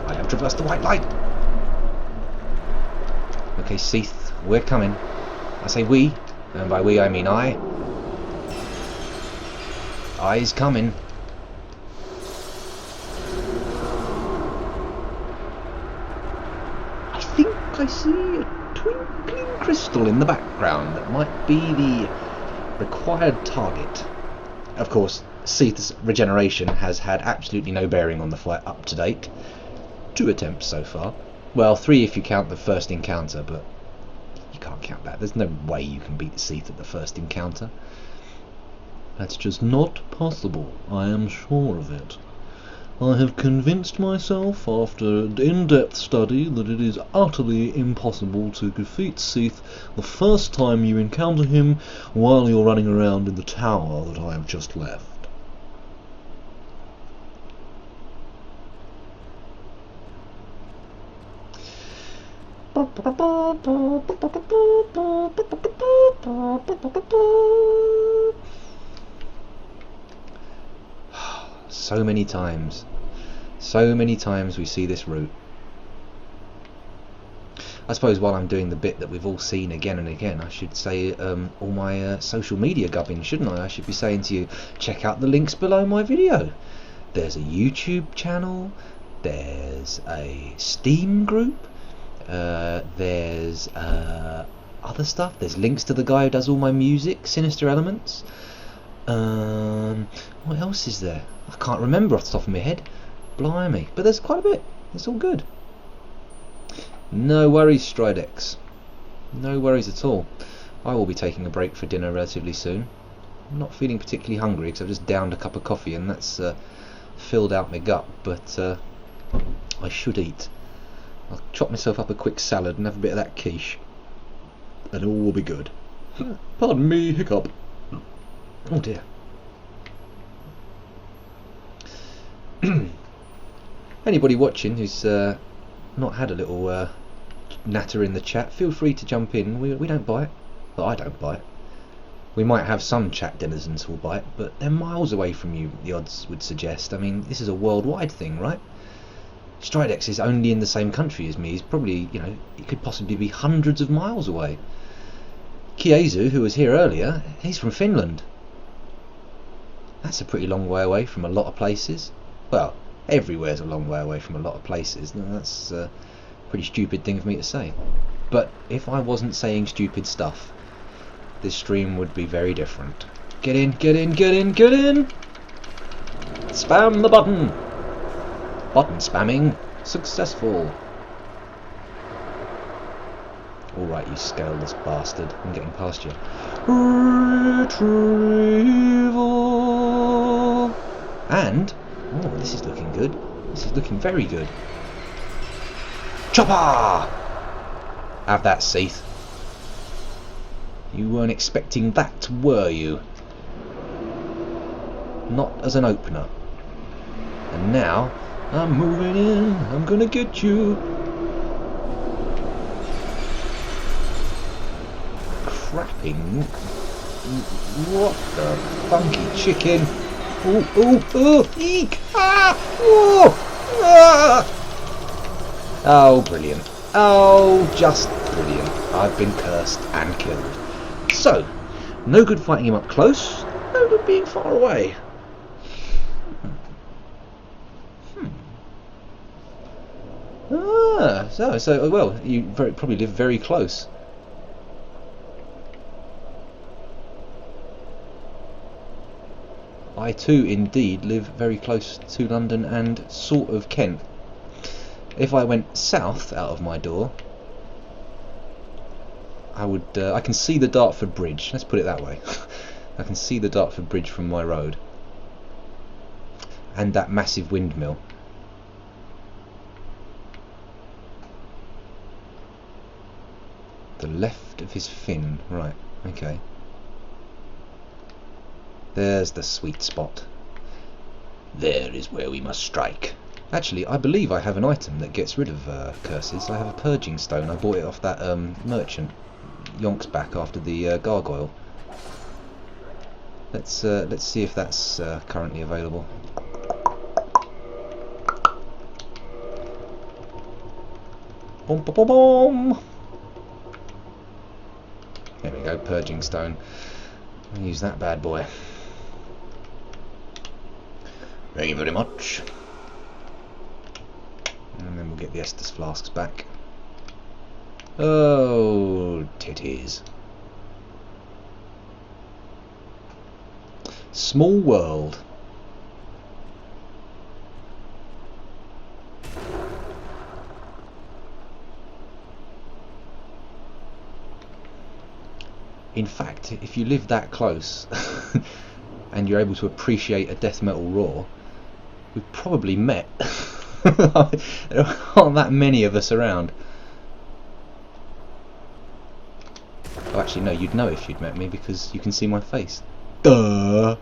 I have traversed the white light! Okay, Seath, we're coming. I say we, and by we I mean I. I's coming. I think I see a twinkling crystal in the background that might be the required target. Of course, Seath's regeneration has had absolutely no bearing on the fight up to date. 2 attempts so far. Well, 3 if you count the first encounter, but you can't count that. There's no way you can beat Seath at the first encounter. That's just not possible. I am sure of it. I have convinced myself after in-depth study that it is utterly impossible to defeat Seath the first time you encounter him while you're running around in the tower that I have just left. So many times we see this route. I suppose while I'm doing the bit that we've all seen again and again, I should say all my social media gubbing, shouldn't I? I should be saying to you, check out the links below my video. There's a YouTube channel, there's a Steam group, there's other stuff, there's links to the guy who does all my music, Sinister Elements. What else is there? I can't remember off the top of my head. Blimey. But there's quite a bit. It's all good. No worries, Stridex. No worries at all. I will be taking a break for dinner relatively soon. I'm not feeling particularly hungry because I've just downed a cup of coffee and that's filled out my gut, but I should eat. I'll chop myself up a quick salad and have a bit of that quiche, and all will be good. Pardon me, hiccup. Oh dear. Anybody watching who's not had a little natter in the chat, feel free to jump in. We don't bite. Well, I don't bite. We might have some chat denizens who'll bite, but they're miles away from you, the odds would suggest. I mean, this is a worldwide thing, right? Stridex is only in the same country as me. He's probably, you know, he could possibly be hundreds of miles away. Kiezu, who was here earlier, he's from Finland. That's a pretty long way away from a lot of places. Well, everywhere's a long way away from a lot of places. Now, that's a pretty stupid thing for me to say. But if I wasn't saying stupid stuff, this stream would be very different. Get in, get in, get in, get in! Spam the button! Button spamming successful. Alright, you scaleless bastard. I'm getting past you. Retrieval. And, oh, this is looking good. This is looking very good. Chopper! Have that, Seath. You weren't expecting that, were you? Not as an opener. And now, I'm moving in. I'm gonna get you. Crapping. What the funky chicken? Ooh, ooh, ooh, eek! Ah! Ooh! Ah! Oh, brilliant. Oh, just brilliant. I've been cursed and killed. So, no good fighting him up close, no good being far away. Ah, so well, you probably live very close. I too indeed live very close to London and sort of Kent. If I went south out of my door, I can see the Dartford Bridge. Let's put it that way. I can see the Dartford Bridge from my road, and that massive windmill. The left of his fin, right? Okay. There's the sweet spot. There is where we must strike. Actually, I believe I have an item that gets rid of curses. I have a purging stone. I bought it off that merchant yonks back after the gargoyle. Let's see if that's currently available. Boom, boom, boom, boom. There we go, purging stone. I'll use that bad boy. Thank you very much. And then we'll get the Estus flasks back. Oh, titties. Small world. In fact, if you live that close and you're able to appreciate a death metal roar, we've probably met. There aren't that many of us around. Oh, actually, no, you'd know if you'd met me because you can see my face. Duh!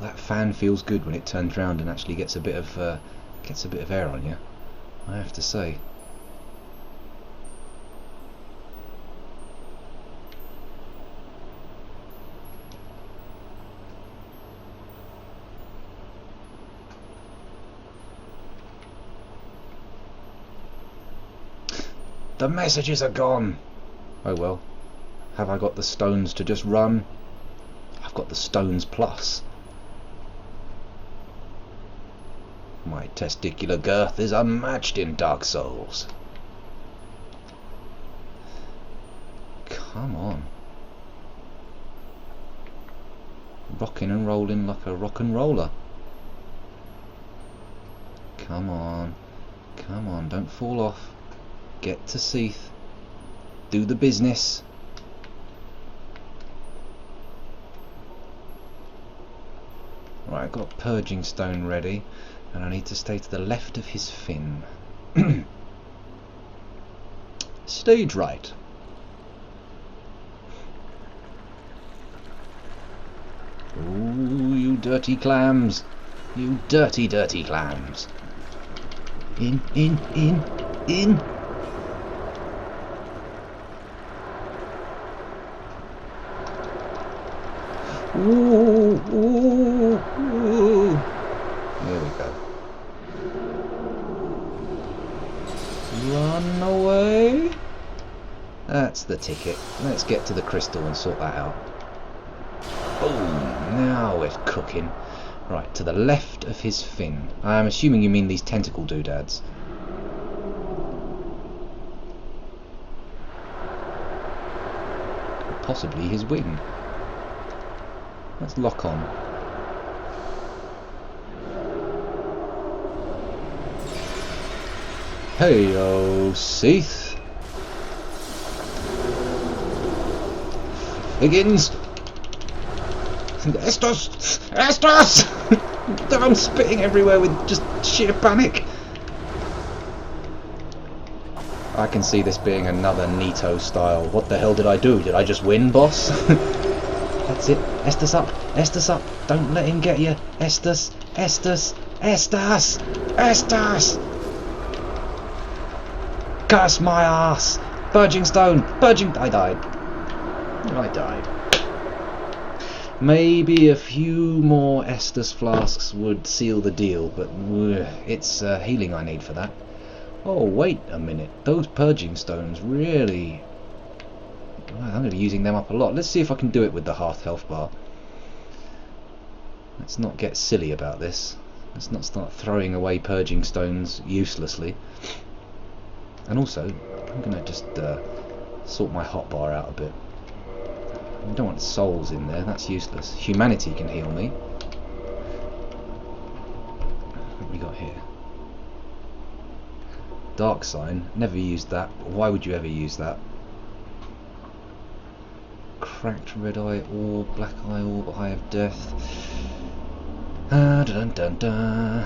That fan feels good when it turns round and actually gets a bit of air on you, I have to say. The messages are gone! Oh well. Have I got the stones to just run? I've got the stones plus. My testicular girth is unmatched in Dark Souls. Come on. Rocking and rolling like a rock and roller. Come on. Come on, don't fall off. Get to Seath. Do the business. Right, I've got purging stone ready, and I need to stay to the left of his fin. Stage right. Ooh, you dirty clams. You dirty, dirty clams. In, in, in, in. Ooh, ooh, ooh. There we go. Run away. That's the ticket. Let's get to the crystal and sort that out. Boom. Now we're cooking. Right, to the left of his fin. I'm assuming you mean these tentacle doodads. Possibly his wing. Let's lock on. Hey, oh, Seath. Higgins. Estos! Estos! I'm spitting everywhere with just sheer panic. I can see this being another Nito style. What the hell did I do? Did I just win, boss? That's it. Estus up. Estus up. Don't let him get you. Estus. Estus. Estus. Estus. Curse my ass. Purging stone. Purging. I died. I died. Maybe a few more Estus flasks would seal the deal, but it's healing I need for that. Oh, wait a minute. Those purging stones really... I'm going to be using them up a lot. Let's see if I can do it with the health bar. Let's not get silly about this. Let's not start throwing away purging stones uselessly. And also, I'm going to just sort my hotbar out a bit. I don't want souls in there, that's useless. Humanity can heal me. What have we got here? Dark sign, never used that. Why would you ever use that? Cracked red eye orb, black eye orb, eye of death. Dun dun dun dun.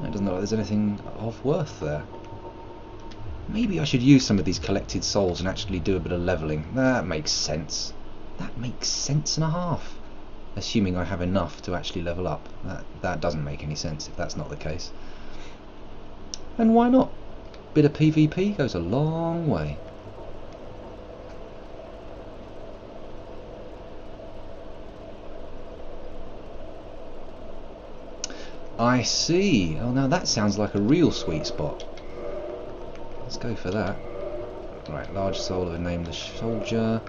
It doesn't look like there's anything of worth there. Maybe I should use some of these collected souls and actually do a bit of levelling. That makes sense. That makes sense and a half. Assuming I have enough to actually level up. That doesn't make any sense if that's not the case. And why not? Bit of PvP goes a long way. I see. Oh, now that sounds like a real sweet spot. Let's go for that. Right, large soul of a nameless soldier.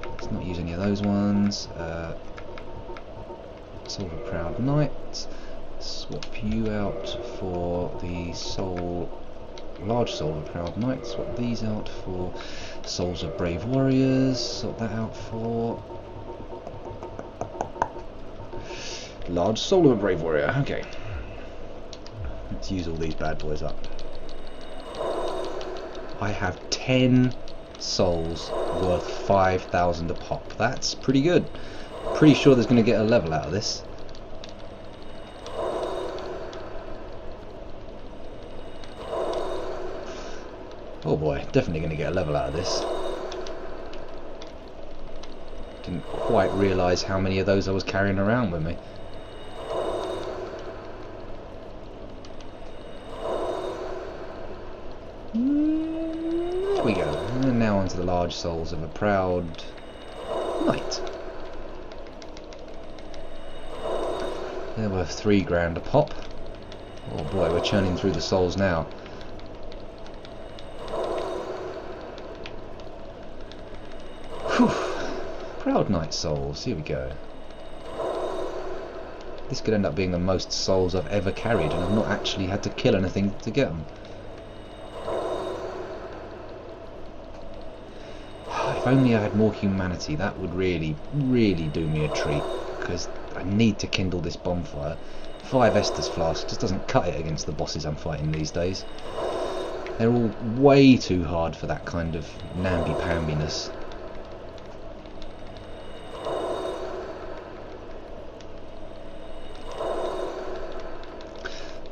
Let's not use any of those ones. Soul of a proud knight. Swap you out for the large soul of a proud knight. Swap these out for souls of brave warriors. Swap that out for large soul of a brave warrior. Okay. Let's use all these bad boys up. I have 10 souls worth 5,000 a pop. That's pretty good. Pretty sure there's going to get a level out of this. Oh boy, definitely going to get a level out of this. Didn't quite realise how many of those I was carrying around with me. There we go. And now onto the large souls of a proud knight. They're worth 3 grand a pop. Oh boy, we're churning through the souls now. Whew. Proud knight souls, here we go. This could end up being the most souls I've ever carried, and I've not actually had to kill anything to get them. If only I had more humanity, that would really, really do me a treat, because I need to kindle this bonfire. 5 Estus flasks just doesn't cut it against the bosses I'm fighting these days. They're all way too hard for that kind of namby-pambiness.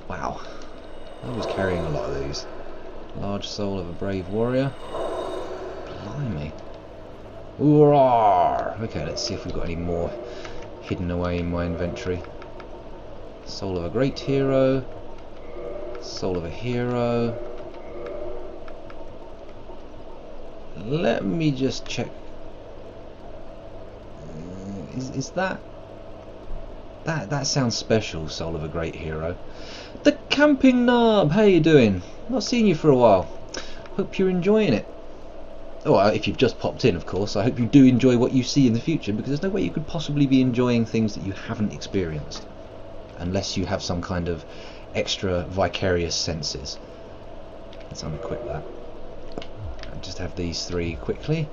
Wow, I was carrying a lot of these. Large soul of a brave warrior. Blimey. Ooh-rah! Okay, let's see if we've got any more hidden away in my inventory. Soul of a great hero. Soul of a hero. Let me just check. Is that sounds special, Soul of a great hero. The camping knob, how you doing? Not seen you for a while. Hope you're enjoying it. Oh, if you've just popped in, of course, I hope you do enjoy what you see in the future, because there's no way you could possibly be enjoying things that you haven't experienced, unless you have some kind of extra vicarious senses. Let's unequip that. And just have these 3 quickly.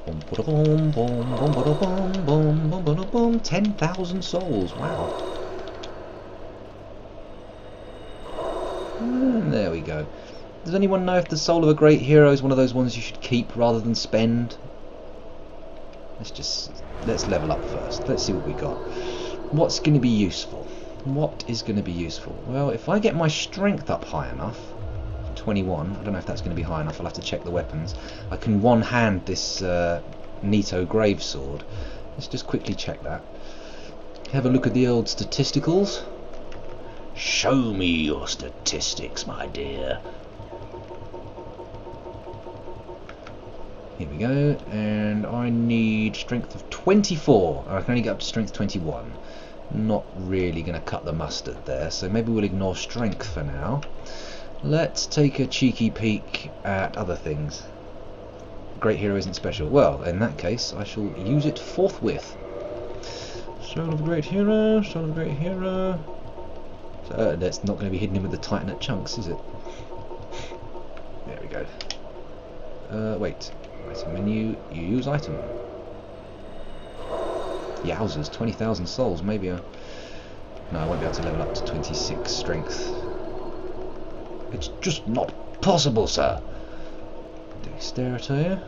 Boom, boom, boom, boom, boom, boom, boom, boom, boom. 10,000 souls. Wow. And there we go. Does anyone know if the soul of a great hero is one of those ones you should keep rather than spend? Let's level up first. Let's see what we got. What's going to be useful? What is going to be useful? Well, if I get my strength up high enough, 21, I don't know if that's going to be high enough, I'll have to check the weapons. I can one-hand this Nito Gravesword. Let's just quickly check that. Have a look at the old statisticals. Show me your statistics, my dear. Here we go, and I need strength of 24. I can only get up to strength 21. Not really going to cut the mustard there, so maybe we'll ignore strength for now. Let's take a cheeky peek at other things. Great hero isn't special. Well, in that case, I shall use it forthwith. Soul of a great hero, soul of a great hero. So, that's not going to be hidden in with the Titan at chunks, is it? There we go. Wait. Item menu, you use item. Yowzers, 20,000 souls, maybe no, I won't be able to level up to 26 strength. It's just not possible, sir. Dexterity.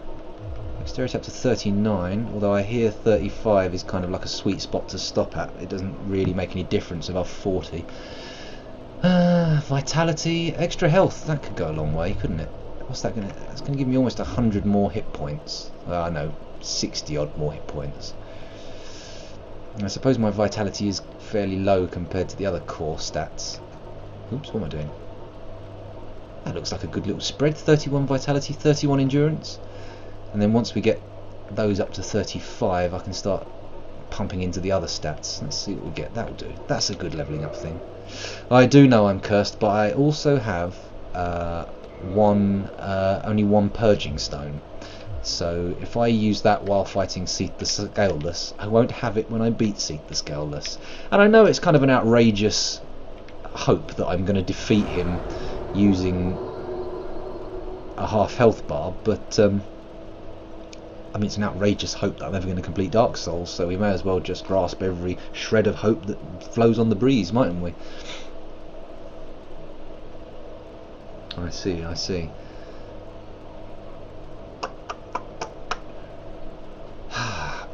Dexterity up to 39, although I hear 35 is kind of like a sweet spot to stop at. It doesn't really make any difference above 40. Vitality, extra health, that could go a long way, couldn't it? What's that going to... That's going to give me almost 100 more hit points. I know, 60 odd more hit points. And I suppose my vitality is fairly low compared to the other core stats. Oops, what am I doing? That looks like a good little spread. 31 vitality, 31 endurance. And then once we get those up to 35, I can start pumping into the other stats. Let's see what we get. That'll do. That's a good levelling up thing. I do know I'm cursed, but I also have... only one purging stone, so if I use that while fighting Seath the Scaleless, I won't have it when I beat Seath the Scaleless. And I know it's kind of an outrageous hope that I'm going to defeat him using a half health bar, but I mean, it's an outrageous hope that I'm ever going to complete Dark Souls, so we may as well just grasp every shred of hope that flows on the breeze, mightn't we? I see, I see.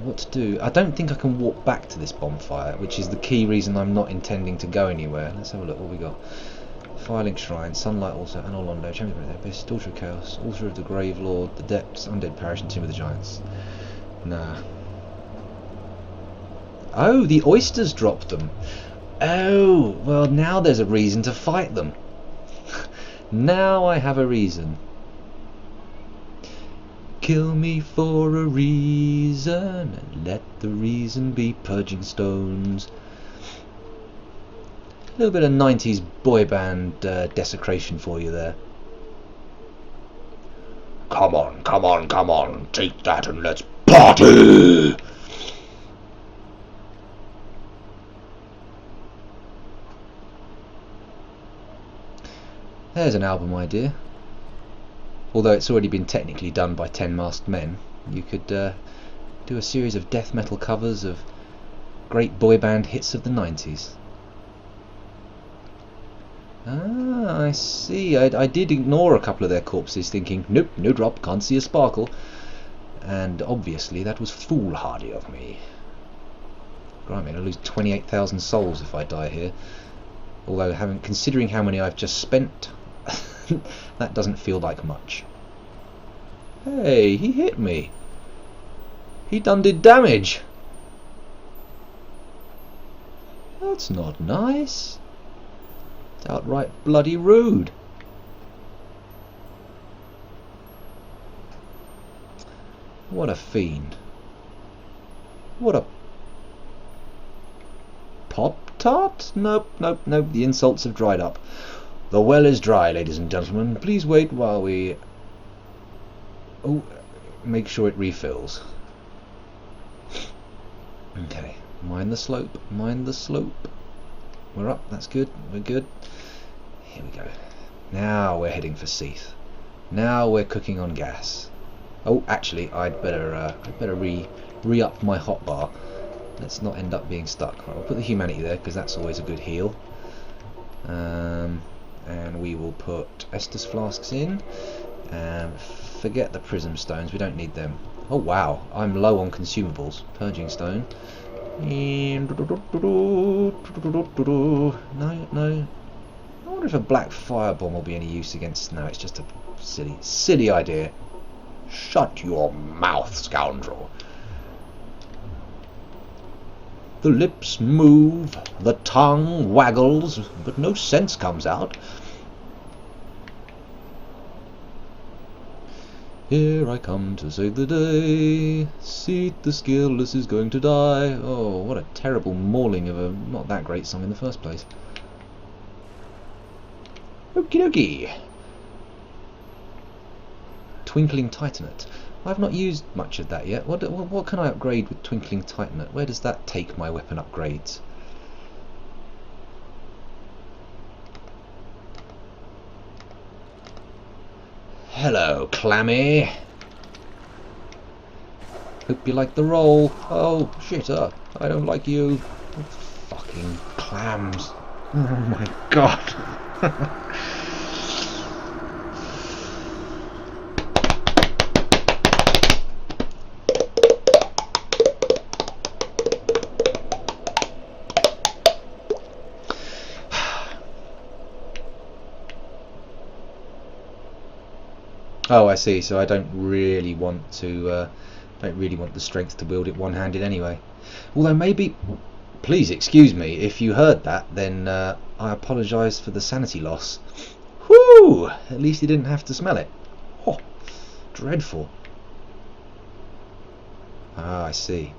What to do? I don't think I can walk back to this bonfire, which is the key reason I'm not intending to go anywhere. Let's have a look what we got. Firelink Shrine, Sunlight Altar, Anolondo, Champion of the Abyss, Daughter of Chaos, Altar of the Grave Lord, the Depths, Undead Parish, and Tomb of the Giants. Nah. Oh, the oysters dropped them. Oh, well now there's a reason to fight them. Now I have a reason. Kill me for a reason, and let the reason be purging stones. A little bit of 90s boy band desecration for you there. Come on, come on, come on, take that and let's party! There's an album idea. Although it's already been technically done by 10 masked men, you could do a series of death metal covers of great boy band hits of the 90s. Ah, I see. I did ignore a couple of their corpses thinking, nope, no drop, can't see a sparkle. And obviously that was foolhardy of me. Right, man, I'll lose 28,000 souls if I die here. Although, considering how many I've just spent, that doesn't feel like much. Hey, he hit me. He done did damage. That's not nice. It's outright bloody rude. What a fiend. What a... Pop-Tart? Nope, nope, nope. The insults have dried up. The well is dry, ladies and gentlemen. Please wait while we... Oh, make sure it refills. Okay, mind the slope, mind the slope. We're up, that's good, we're good. Here we go. Now we're heading for Seath. Now we're cooking on gas. Oh, actually, I'd better re-up my hotbar. Let's not end up being stuck. Right, we'll put the humanity there because that's always a good heal. And we will put Estus flasks in. Forget the prism stones. We don't need them. Oh wow, I'm low on consumables. Purging stone. No. I wonder if a black firebomb will be any use against. No, it's just a silly idea. Shut your mouth, scoundrel. The lips move, the tongue waggles, but no sense comes out. Here I come to save the day. Seat the skillless is going to die. Oh, what a terrible mauling of a not that great song in the first place. Okie dokie. Twinkling Titanate. I've not used much of that yet. What can I upgrade with Twinkling Titanate? Where does that take my weapon upgrades? Hello, Clammy. Hope you like the roll. Oh, shitter. I don't like you. Fucking clams. Oh my god. Oh, I see. So I don't really want to. Don't really want the strength to wield it one-handed anyway. Although maybe, please excuse me if you heard that. Then I apologise for the sanity loss. Whew! At least you didn't have to smell it. Oh, dreadful. Ah, I see.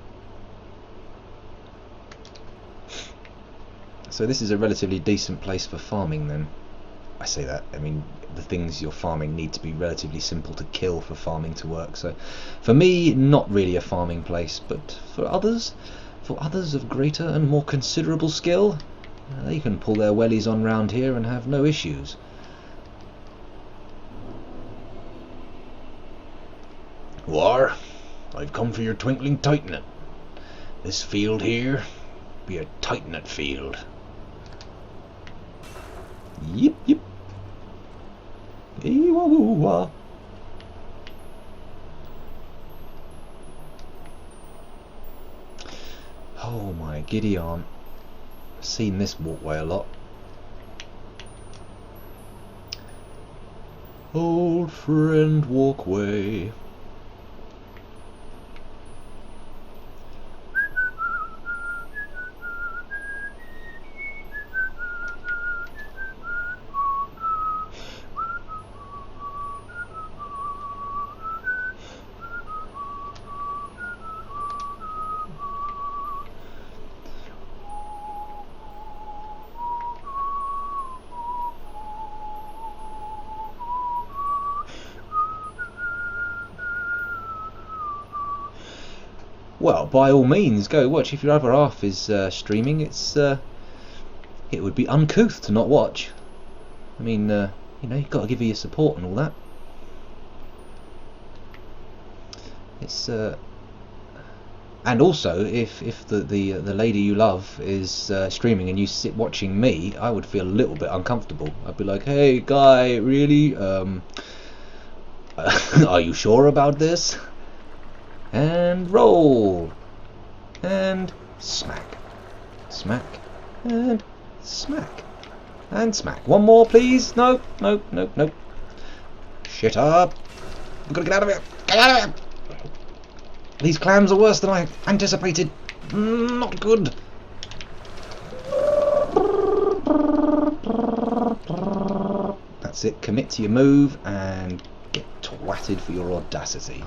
So this is a relatively decent place for farming then. I say that, I mean, the things you're farming need to be relatively simple to kill for farming to work. So for me, not really a farming place, but for others of greater and more considerable skill, they can pull their wellies on round here and have no issues. War, I've come for your Twinkling Titanate. This field here be a Titanate field. Yip yip. Eewah. Oh my giddy aunt. I've seen this walkway a lot. Old friend walkway. Well, by all means, go watch. If your other half is streaming, it would be uncouth to not watch. I mean, you know, you've got to give her your support and all that. It's and also, if the lady you love is streaming and you sit watching me, I would feel a little bit uncomfortable. I'd be like, hey, guy, really? Are you sure about this? And roll, and smack, smack, and smack, and smack. One more, please. Nope. Shit up. We've got to get out of here. Get out of here. These clams are worse than I anticipated. Not good. That's it. Commit to your move and get twatted for your audacity.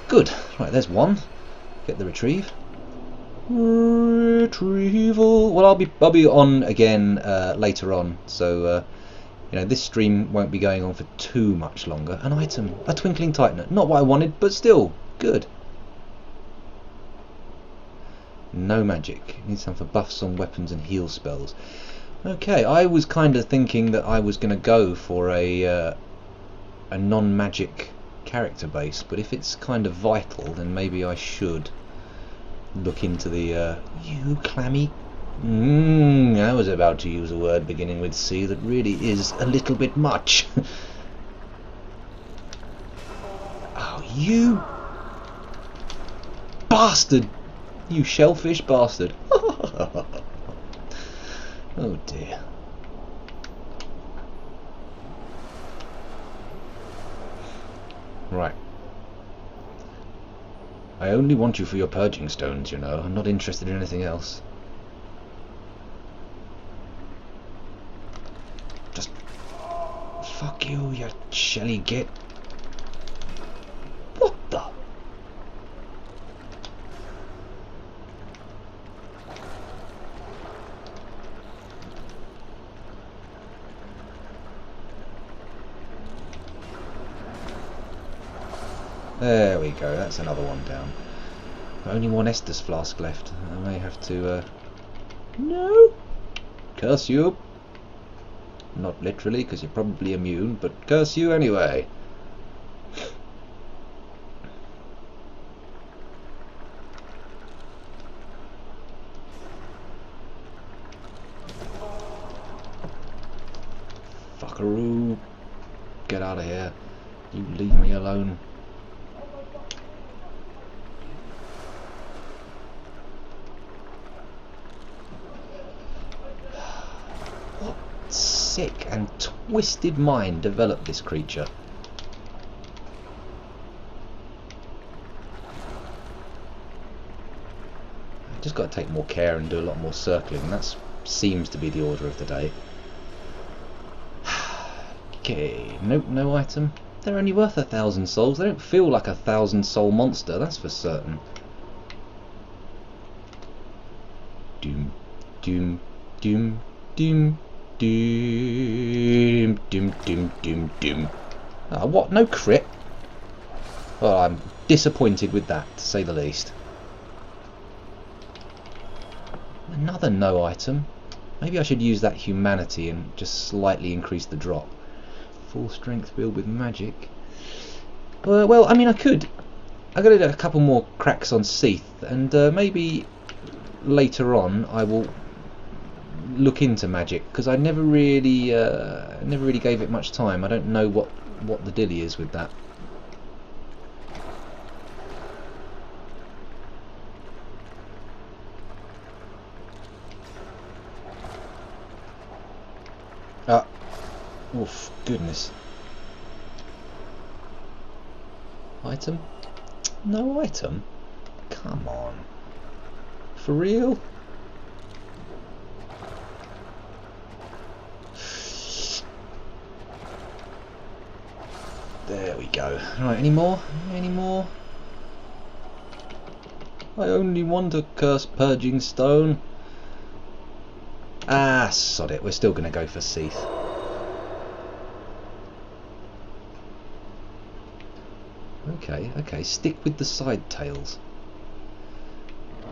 Good. Right, there's one. Get the retrieve. Retrieval. Well, I'll be on again later on, so you know, this stream won't be going on for too much longer. An item, a Twinkling Titanate. Not what I wanted, but still good. No magic. Need some for buffs on weapons and heal spells. Okay, I was kind of thinking that I was going to go for a non-magic character base, but if it's kind of vital, then maybe I should look into the you clammy. I was about to use a word beginning with C that really is a little bit much. Oh, you bastard! You shellfish bastard! Oh dear. Right. I only want you for your purging stones, you know. I'm not interested in anything else. Just... fuck you, you shelly git. What the... There we go, that's another one down. Only one Estus flask left. I may have to, No! Curse you! Not literally, because you're probably immune, but curse you anyway! Fuckaroo! Get out of here. You leave me alone. Sick and twisted mind developed this creature. I just got to take more care and do a lot more circling. That seems to be the order of the day. Okay, nope, no item. They're only worth 1,000 souls. They don't feel like 1,000 soul monster, that's for certain. Doom, doom, doom, doom. Doom, doom, doom, doom, doom. Ah, what? No crit? Well, I'm disappointed with that, to say the least. Another no item. Maybe I should use that humanity and just slightly increase the drop. Full strength build with magic. Well, I mean, I could. I've got to do a couple more cracks on Seath, and maybe later on I will look into magic, because I never really gave it much time. I don't know what the dilly is with that. Oof, goodness. Item? No item? Come on. For real? There we go. Right, any more? Any more? I only want a cursed purging stone. Ah, sod it. We're still going to go for Seath. Okay, stick with the side tails.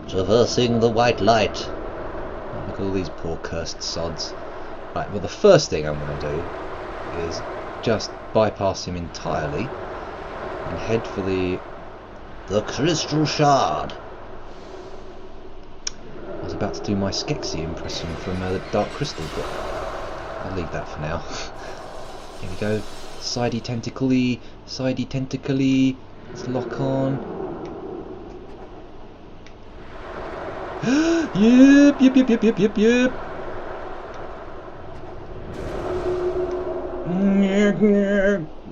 Traversing the white light. Oh, look at all these poor cursed sods. Right, well the first thing I'm going to do is just bypass him entirely and head for the crystal shard. I was about to do my Skeksis impression from the Dark Crystal, but I'll leave that for now. Here we go. Sidey tentacly, let's lock on. Yep.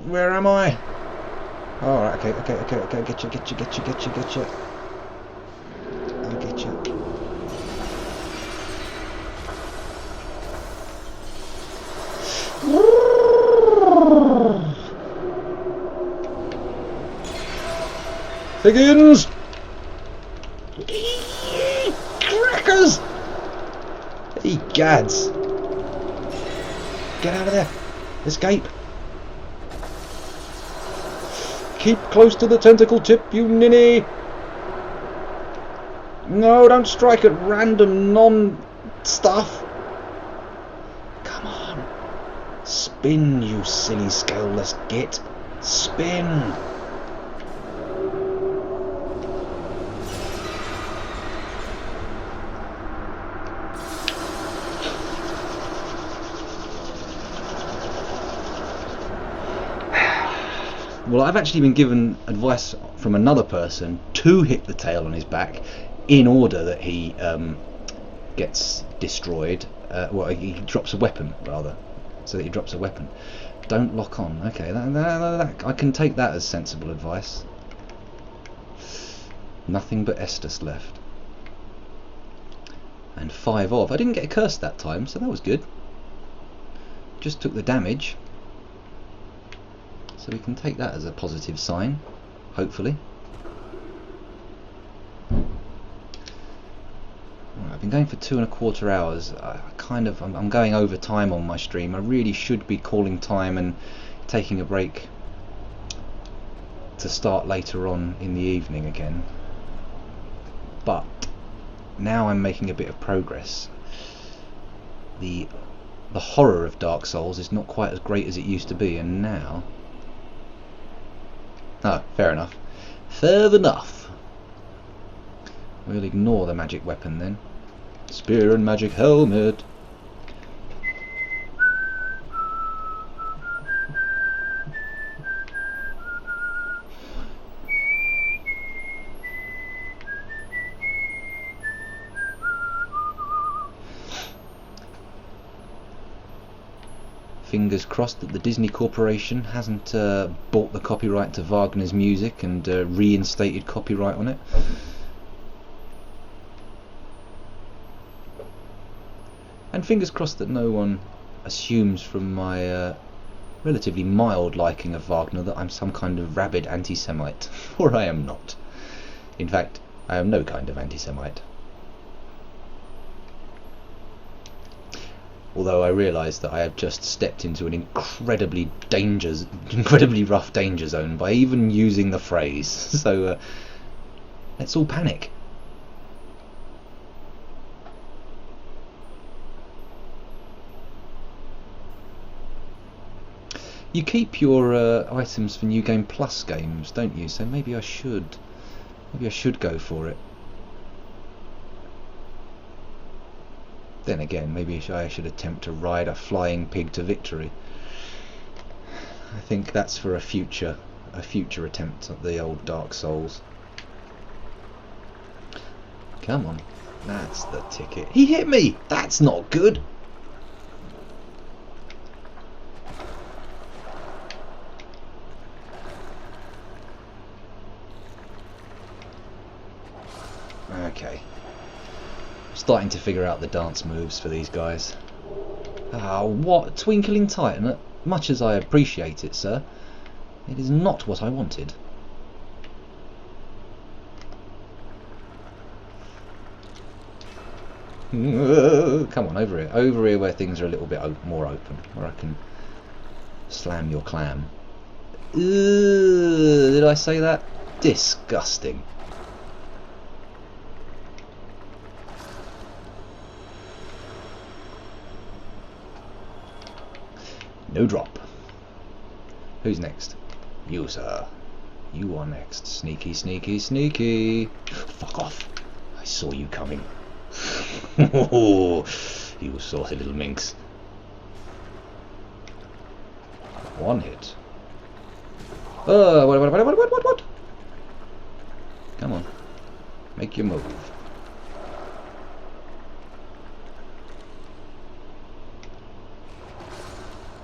Where am I? Alright, okay, get you. I'll get you. Higgins! Crackers! Hey, gads! Get out of there! Escape! Keep close to the tentacle tip, you ninny! No, don't strike at random non-stuff! Come on! Spin, you silly scaleless git! Spin! Well, I've actually been given advice from another person to hit the tail on his back in order that he gets destroyed. Well, he drops a weapon, rather. So that he drops a weapon. Don't lock on. Okay, I can take that as sensible advice. Nothing but Estus left. And 5 of. I didn't get a curse that time, so that was good. Just took the damage. So we can take that as a positive sign, hopefully. I've been going for 2¼ hours. I'm going over time on my stream. I really should be calling time and taking a break to start later on in the evening again. But now I'm making a bit of progress. The horror of Dark Souls is not quite as great as it used to be, and now... Oh, fair enough. Fair enough. We'll ignore the magic weapon then. Spear and magic helmet. Fingers crossed that the Disney Corporation hasn't bought the copyright to Wagner's music and reinstated copyright on it. And fingers crossed that no one assumes from my relatively mild liking of Wagner that I'm some kind of rabid anti-Semite, for I am not. In fact, I am no kind of anti-Semite. Although I realise that I have just stepped into an incredibly rough danger zone by even using the phrase. So let's all panic. You keep your items for New Game Plus games, don't you? So maybe I should go for it. Then again, maybe I should attempt to ride a flying pig to victory. I think that's for a future attempt at the old Dark Souls. Come on, that's the ticket. He hit me! That's not good! Okay. Starting to figure out the dance moves for these guys. Ah, what? Twinkling Titan? Much as I appreciate it, sir, it is not what I wanted. Come on, over here where things are a little bit more open, where I can slam your clam. Did I say that? Disgusting. No drop. Who's next? You, sir. You are next. Sneaky, sneaky, sneaky. Fuck off. I saw you coming. You saucy little minx. One hit. What? Come on. Make your move.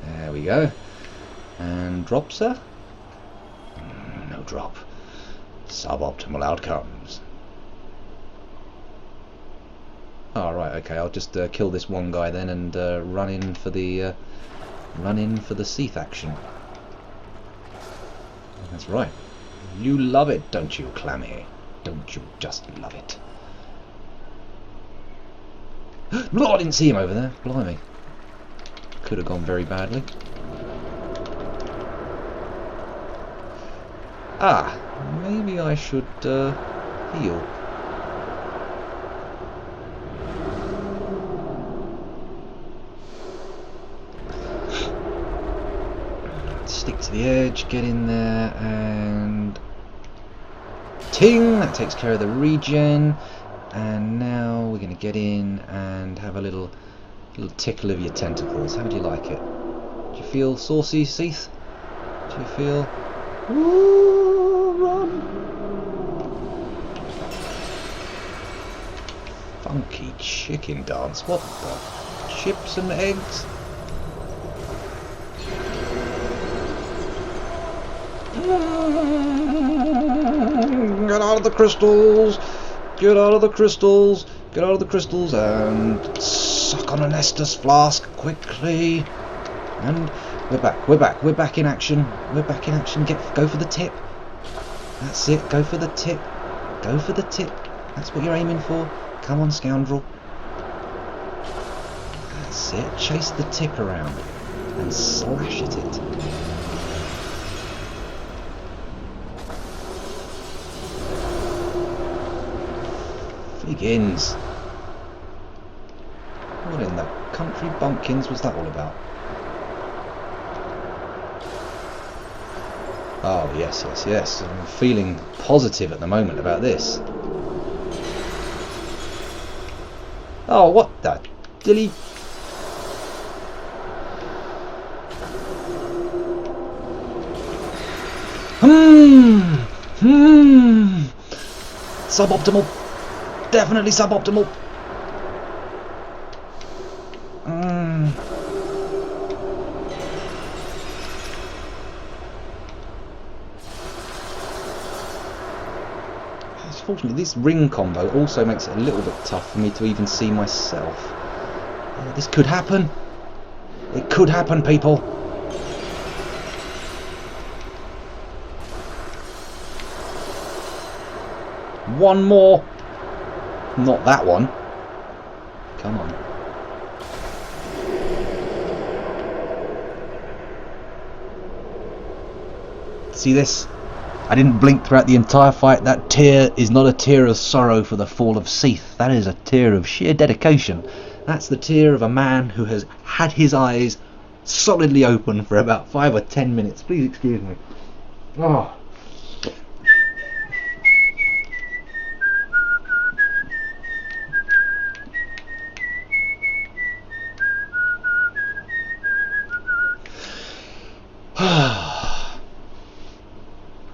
There we go. And drop, sir? No drop. Suboptimal outcomes. Alright, okay, I'll just kill this one guy then and run in for the Seath action. That's right. You love it, don't you, Clammy? Don't you just love it? No, I didn't see him over there. Blimey. Could have gone very badly. Ah, maybe I should heal. Stick to the edge, get in there, and ting! That takes care of the regen. And now we're going to get in and have a little tickle of your tentacles. How do you like it? Do you feel saucy, Seath? Do you feel... Ooh, run! Funky chicken dance. What the? Chips and eggs? Get out of the crystals! Get out of the crystals! Get out of the crystals and suck on an Estus flask quickly. And we're back. We're back. We're back in action. We're back in action. Go for the tip. That's it. Go for the tip. Go for the tip. That's what you're aiming for. Come on, scoundrel. That's it. Chase the tip around and slash at it. Figgins. What in the country bumpkins was that all about? Oh, yes, yes, yes. I'm feeling positive at the moment about this. Oh, what the dilly? Suboptimal. Definitely suboptimal. Fortunately, this ring combo also makes it a little bit tough for me to even see myself. This could happen. It could happen, people. One more. Not that one. Come on. See this? I didn't blink throughout the entire fight. That tear is not a tear of sorrow for the fall of Seath. That is a tear of sheer dedication. That's the tear of a man who has had his eyes solidly open for about 5 or 10 minutes. Please excuse me. Oh.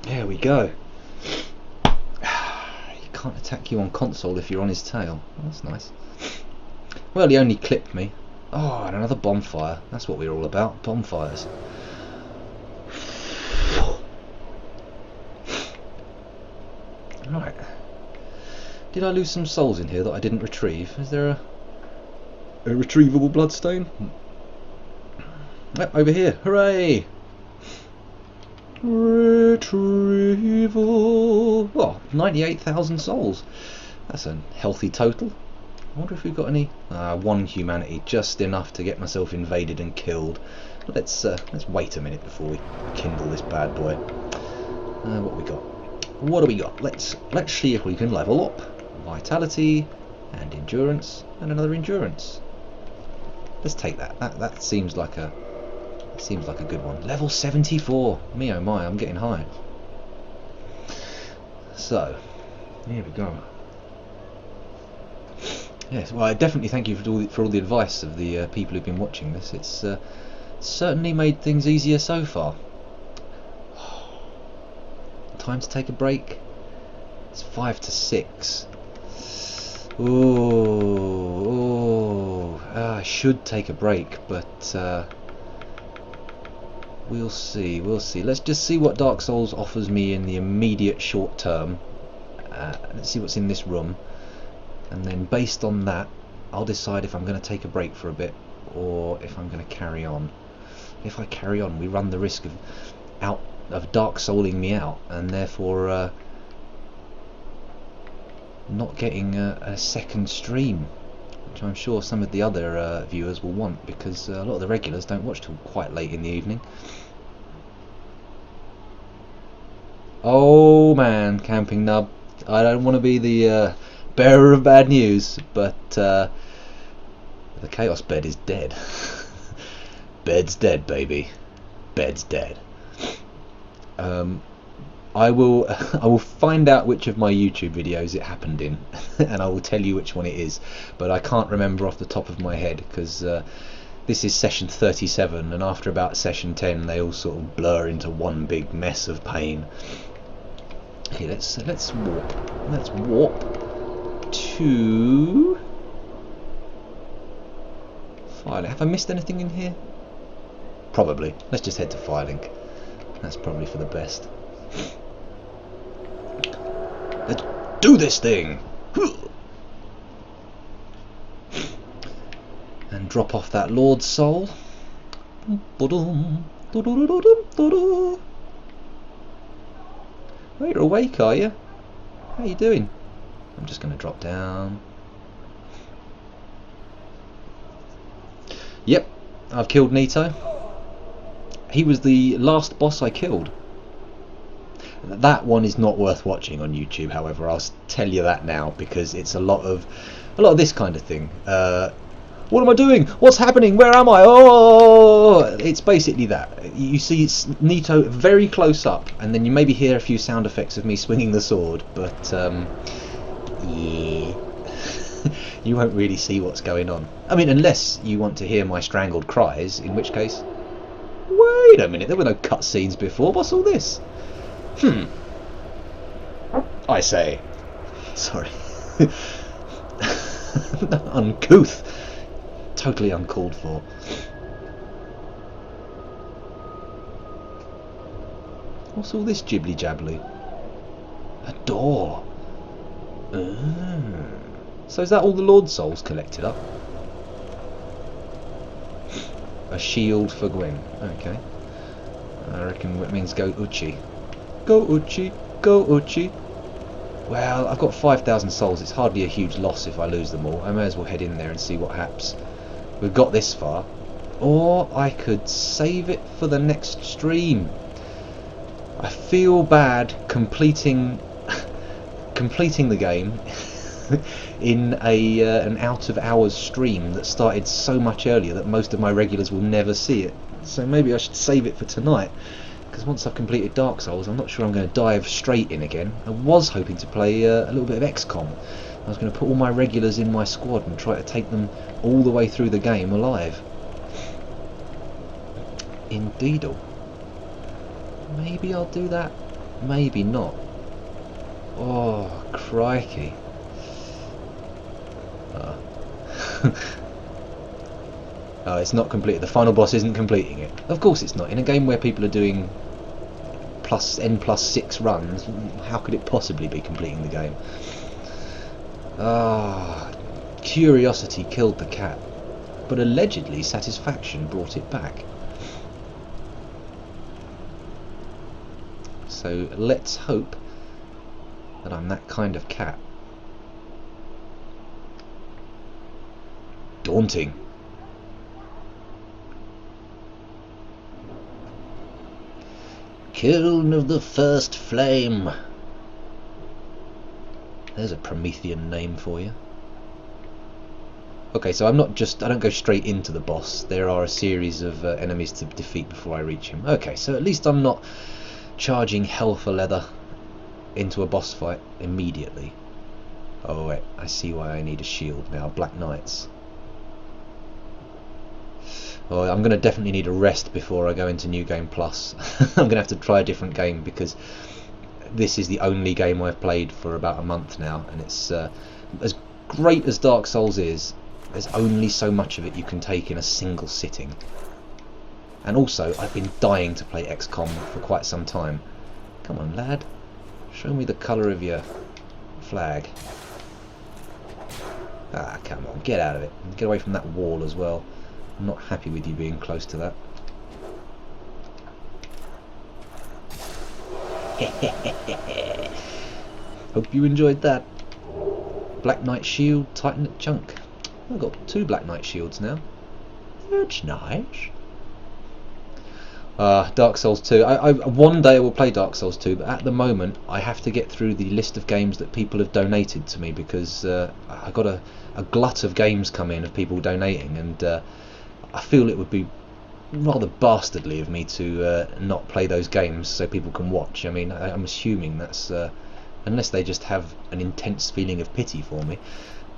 There we go. He can't attack you on console if you're on his tail. That's nice. Well, he only clipped me. Oh, and another bonfire. That's what we're all about. Bonfires. Right. Did I lose some souls in here that I didn't retrieve? Is there a retrievable bloodstain? Yep, over here. Hooray! Retrieval. Well, 98,000 souls. That's a healthy total. I wonder if we've got any. One humanity, just enough to get myself invaded and killed. Let's wait a minute before we kindle this bad boy. What we got? What do we got? Let's see if we can level up. Vitality and endurance and another endurance. Let's take that. That seems like a good one. Level 74. Me oh my, I'm getting high. So, here we go. Yes, well, I definitely thank you for all the advice of the people who've been watching this. It's certainly made things easier so far. Time to take a break. It's 5 to 6. Ooh, I should take a break, but we'll see. Let's just see what Dark Souls offers me in the immediate short term. Let's see what's in this room, and then based on that, I'll decide if I'm going to take a break for a bit or if I'm going to carry on. If I carry on, we run the risk of Dark Souling me out, and therefore not getting a second stream, which I'm sure some of the other viewers will want, because a lot of the regulars don't watch till quite late in the evening. Oh man, Camping Nub, I don't want to be the bearer of bad news, but the Chaos Bed is dead. Bed's dead, baby. Bed's dead. I will find out which of my YouTube videos it happened in, and I will tell you which one it is, but I can't remember off the top of my head, because This is session 37, and after about session 10 they all sort of blur into one big mess of pain. Okay, let's warp. Let's warp to Firelink. Have I missed anything in here? Probably. Let's just head to Firelink. That's probably for the best. Let's do this thing! And drop off that Lord's Soul. Oh, you're awake, are you? How you doing? I'm just going to drop down. Yep, I've killed Nito. He was the last boss I killed. That one is not worth watching on YouTube, however. I'll tell you that now, because it's a lot of this kind of thing. What am I doing? What's happening? Where am I? Oh! It's basically that. You see it's Nito very close up, and then you maybe hear a few sound effects of me swinging the sword, but yeah. You won't really see what's going on. I mean, unless you want to hear my strangled cries, in which case... Wait a minute, there were no cutscenes before. What's all this? I say. Sorry. Uncouth. Totally uncalled for. What's all this jibbly jabbly? A door. So is that all the Lord Souls collected up? A shield for Gwyn. Okay. I reckon that means go Uchi. Go Uchi. Go Uchi. Well, I've got 5,000 souls. It's hardly a huge loss if I lose them all. I may as well head in there and see what happens. We've got this far. Or I could save it for the next stream. I feel bad completing the game in an out of hours stream that started so much earlier that most of my regulars will never see it. So maybe I should save it for tonight, because once I've completed Dark Souls I'm not sure I'm going to dive straight in again. I was hoping to play a little bit of XCOM. I was going to put all my regulars in my squad and try to take them all the way through the game alive. Indeedle. Maybe I'll do that, maybe not. Oh, crikey. Oh, it's not completed. The final boss isn't completing it. Of course it's not. In a game where people are doing n+6 runs, how could it possibly be completing the game? Ah, curiosity killed the cat, but allegedly satisfaction brought it back. So let's hope that I'm that kind of cat. Daunting. Kiln of the First Flame. There's a Promethean name for you. Okay, so I don't go straight into the boss. There are a series of enemies to defeat before I reach him. Okay, so at least I'm not charging hell for leather into a boss fight immediately. Oh wait, I see why I need a shield now. Black Knights. Oh, I'm going to definitely need a rest before I go into New Game Plus. I'm going to have to try a different game, because this is the only game I've played for about a month now, and it's as great as Dark Souls is, there's only so much of it you can take in a single sitting. And also, I've been dying to play XCOM for quite some time. Come on, lad. Show me the colour of your flag. Ah, come on, get out of it. Get away from that wall as well. I'm not happy with you being close to that. Hope you enjoyed that. Black Knight shield, Titan chunk. I've got 2 Black Knight shields now. That's nice. Dark Souls 2. One day I will play Dark Souls 2, but at the moment I have to get through the list of games that people have donated to me, because I got a glut of games come in of people donating, and I feel it would be rather bastardly of me to not play those games so people can watch. I mean, I'm assuming that's unless they just have an intense feeling of pity for me,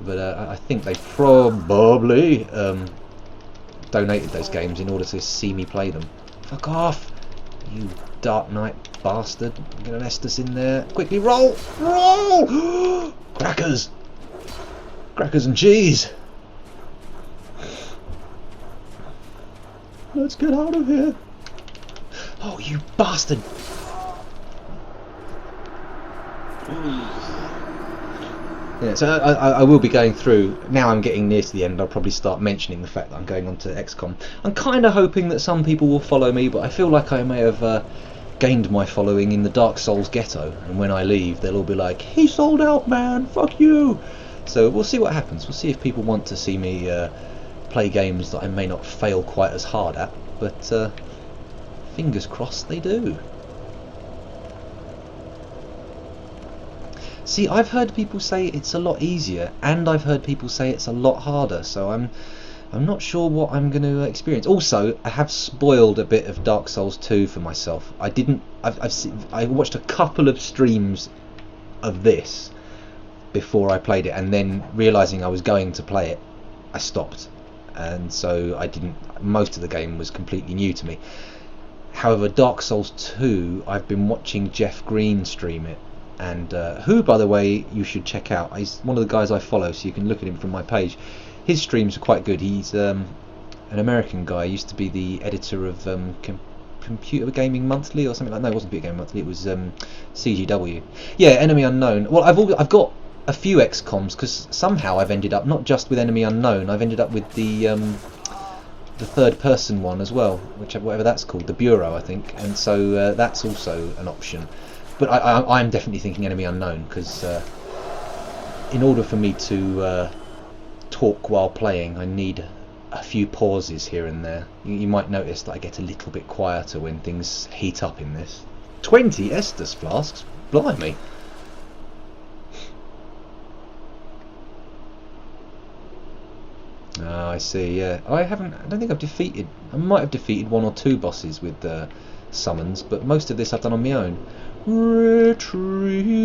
but I think they probably donated those games in order to see me play them. Fuck off, you Dark Knight bastard. I'm gonna nest us in there. Quickly roll! Roll! Crackers! Crackers and cheese! Let's get out of here. Oh, you bastard! Yeah, so I will be going through. Now I'm getting near to the end, I'll probably start mentioning the fact that I'm going on to XCOM. I'm kind of hoping that some people will follow me, but I feel like I may have gained my following in the Dark Souls ghetto, and when I leave they'll all be like, he sold out, man, fuck you. So we'll see what happens. We'll see if people want to see me play games that I may not fail quite as hard at, but fingers crossed they do. See, I've heard people say it's a lot easier, and I've heard people say it's a lot harder, so I'm not sure what I'm going to experience. Also, I have spoiled a bit of Dark Souls 2 for myself. I watched a couple of streams of this before I played it, and then realising I was going to play it, I stopped. And so I didn't. Most of the game was completely new to me. However, Dark Souls 2, I've been watching Jeff Green stream it. And who, by the way, you should check out. He's one of the guys I follow, so you can look at him from my page. His streams are quite good. He's an American guy. He used to be the editor of Computer Gaming Monthly or something like that. No, it wasn't Computer Gaming Monthly. It was CGW. Yeah, Enemy Unknown. Well, I've got a few XComs because somehow I've ended up not just with Enemy Unknown. I've ended up with the third-person one as well, whatever that's called, the Bureau, I think. And so that's also an option. But I'm definitely thinking Enemy Unknown, because in order for me to talk while playing, I need a few pauses here and there. You might notice that I get a little bit quieter when things heat up in this. 20 Estus flasks? Blimey! Ah, I see, yeah. I don't think I've defeated... I might have defeated 1 or 2 bosses with summons, but most of this I've done on my own. Retrieval.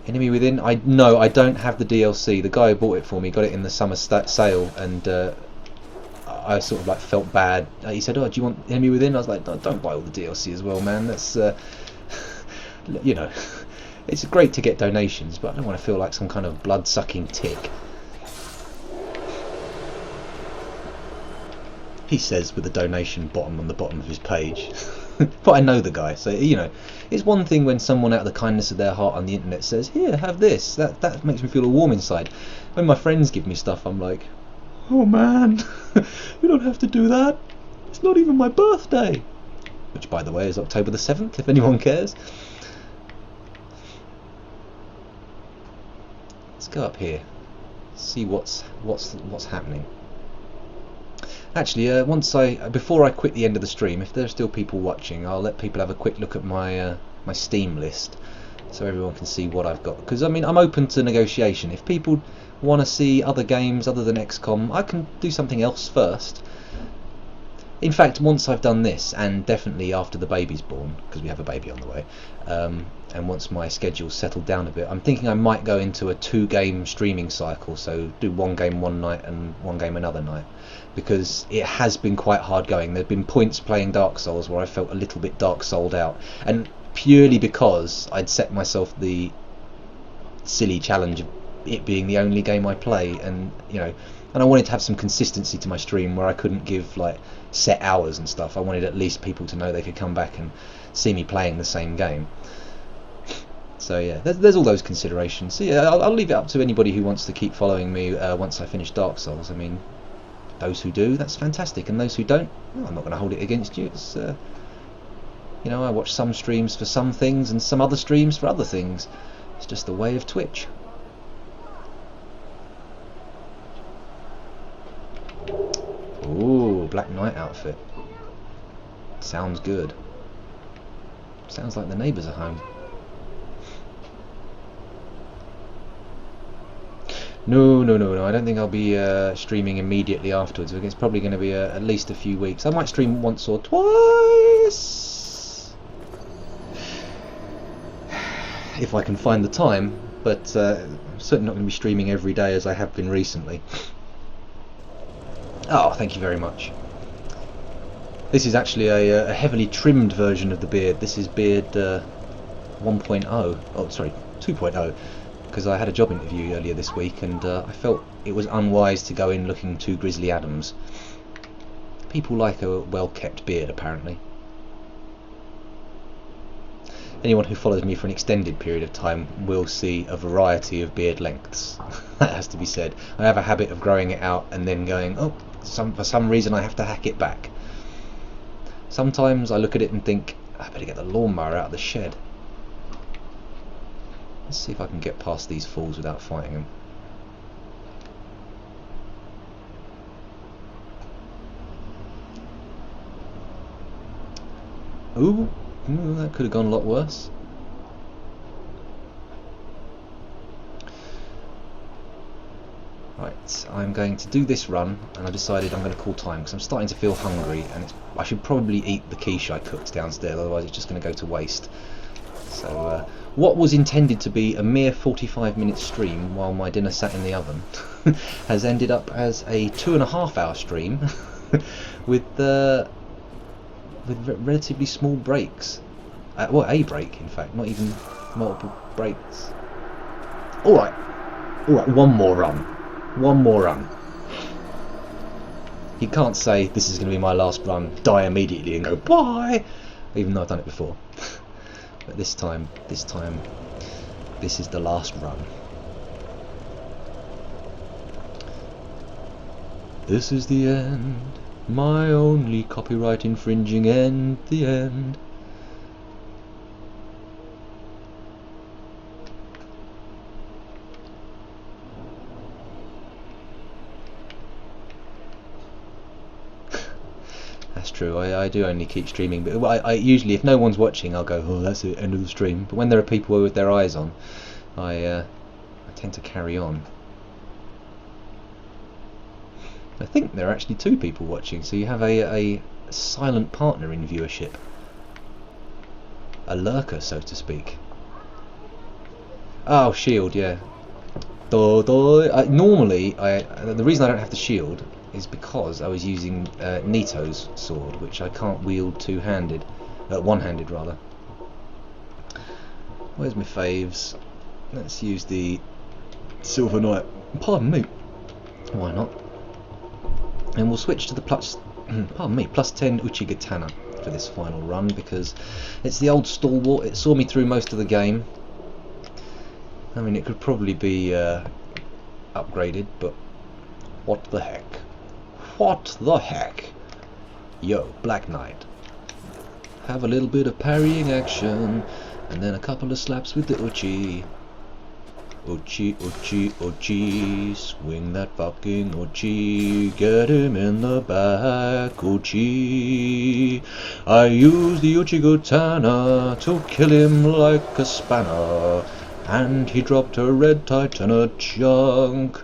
Enemy Within. No, I don't have the DLC. The guy who bought it for me got it in the summer sale, and I sort of like felt bad. He said, "Oh, do you want Enemy Within?" I was like, "Don't buy all the DLC as well, man. That's you know, it's great to get donations, but I don't want to feel like some kind of blood-sucking tick." He says with a donation bottom on the bottom of his page. But I know the guy, so you know, it's one thing when someone out of the kindness of their heart on the internet says, "Here, have this." That makes me feel all warm inside. When my friends give me stuff, I'm like, "Oh man, you don't have to do that. It's not even my birthday." Which, by the way, is October the 7th, if anyone cares. Let's go up here, see what's happening. Actually, before I quit the end of the stream, if there are still people watching, I'll let people have a quick look at my my Steam list, so everyone can see what I've got. Because I mean, I'm open to negotiation. If people want to see other games other than XCOM, I can do something else first. In fact, once I've done this, and definitely after the baby's born, because we have a baby on the way, and once my schedule's settled down a bit, I'm thinking I might go into a 2-game streaming cycle, so do 1 game one night and 1 game another night, because it has been quite hard going. There have been points playing Dark Souls where I felt a little bit Dark Souled out, and purely because I'd set myself the silly challenge of it being the only game I play, and you know, and I wanted to have some consistency to my stream where I couldn't give like set hours and stuff. I wanted at least people to know they could come back and see me playing the same game. So yeah, there's all those considerations. So yeah, I'll leave it up to anybody who wants to keep following me once I finish Dark Souls. I mean, those who do, that's fantastic, and those who don't, well, I'm not going to hold it against you. It's you know, I watch some streams for some things and some other streams for other things. It's just the way of Twitch. Ooh, Black Knight outfit. Sounds good. Sounds like the neighbours are home. No, I don't think I'll be streaming immediately afterwards. It's probably going to be at least a few weeks. I might stream once or twice if I can find the time, but I'm certainly not going to be streaming every day as I have been recently. Oh, thank you very much. This is actually a heavily trimmed version of the beard. This is beard 1.0. Oh, sorry, 2.0. Because I had a job interview earlier this week, and I felt it was unwise to go in looking too Grizzly Adams. People like a well-kept beard, apparently. Anyone who follows me for an extended period of time will see a variety of beard lengths. That has to be said. I have a habit of growing it out and then going, oh, for some reason I have to hack it back. Sometimes I look at it and think, I better get the lawnmower out of the shed. Let's see if I can get past these fools without fighting them. Ooh, that could have gone a lot worse. Right, I'm going to do this run, and I decided I'm going to call time because I'm starting to feel hungry, and I should probably eat the quiche I cooked downstairs, otherwise it's just going to go to waste. So, what was intended to be a mere 45-minute stream while my dinner sat in the oven has ended up as a 2.5-hour stream with relatively small breaks. Well, a break, in fact, not even multiple breaks. Alright, one more run. One more run. You can't say this is going to be my last run, die immediately and go bye, even though I've done it before. But this time, this is the last run. This is the end, my only copyright infringing end, the end. That's true, I do only keep streaming, but I usually, if no one's watching, I'll go, oh, that's the end of the stream. But when there are people with their eyes on, I tend to carry on. I think there are actually 2 people watching, so you have a silent partner in viewership. A lurker, so to speak. Oh, shield, yeah. Normally, the reason I don't have the shield is because I was using Nito's sword, which I can't wield two-handed, one-handed rather. Where's my faves? Let's use the Silver Knight. Pardon me. Why not? And we'll switch to the plus 10 Uchigatana for this final run because it's the old stalwart. It saw me through most of the game. I mean, it could probably be upgraded, but what the heck? What the heck? Yo, Black Knight. Have a little bit of parrying action, and then a couple of slaps with the Uchi. Uchi, Uchi, Uchi, swing that fucking Uchi, get him in the back, Uchi. I use the Uchigatana to kill him like a spanner, and he dropped a red Titana chunk.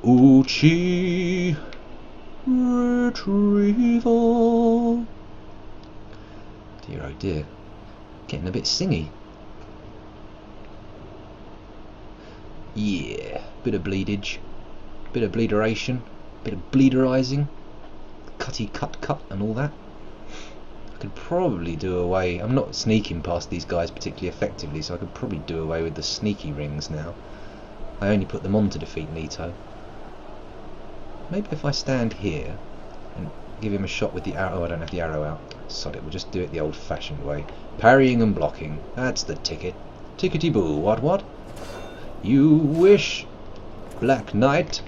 Uchi retrieval. Dear oh dear, getting a bit singy. Yeah, bit of bleedage, bit of bleederation, bit of bleederizing, cutty cut and all that. I could probably do away, I'm not sneaking past these guys particularly effectively, so I could probably do away with the sneaky rings now. I only put them on to defeat Nito. Maybe if I stand here and give him a shot with the arrow. Oh, I don't have the arrow out. Sod it, we'll just do it the old-fashioned way. Parrying and blocking, that's the ticket. Tickety-boo, what? You wish, Black Knight.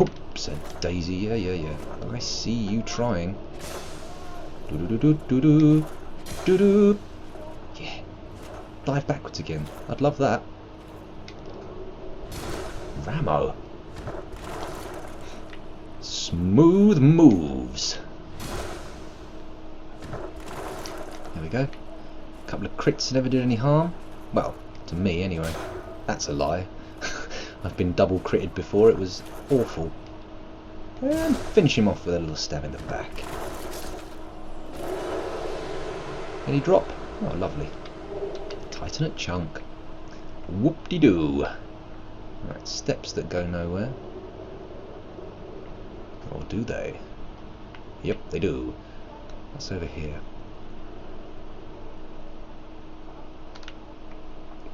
Oops, a daisy, yeah. I see you trying. Do-do-do-do-do-do. Yeah. Dive backwards again. I'd love that. Ramo. Smooth moves. There we go. A couple of crits never did any harm. Well, to me anyway. That's a lie. I've been double critted before, it was awful. And finish him off with a little stab in the back. Any drop? Oh, lovely. Titanate chunk. Whoop-de-doo. Right, steps that go nowhere. Or do they? Yep, they do. What's over here?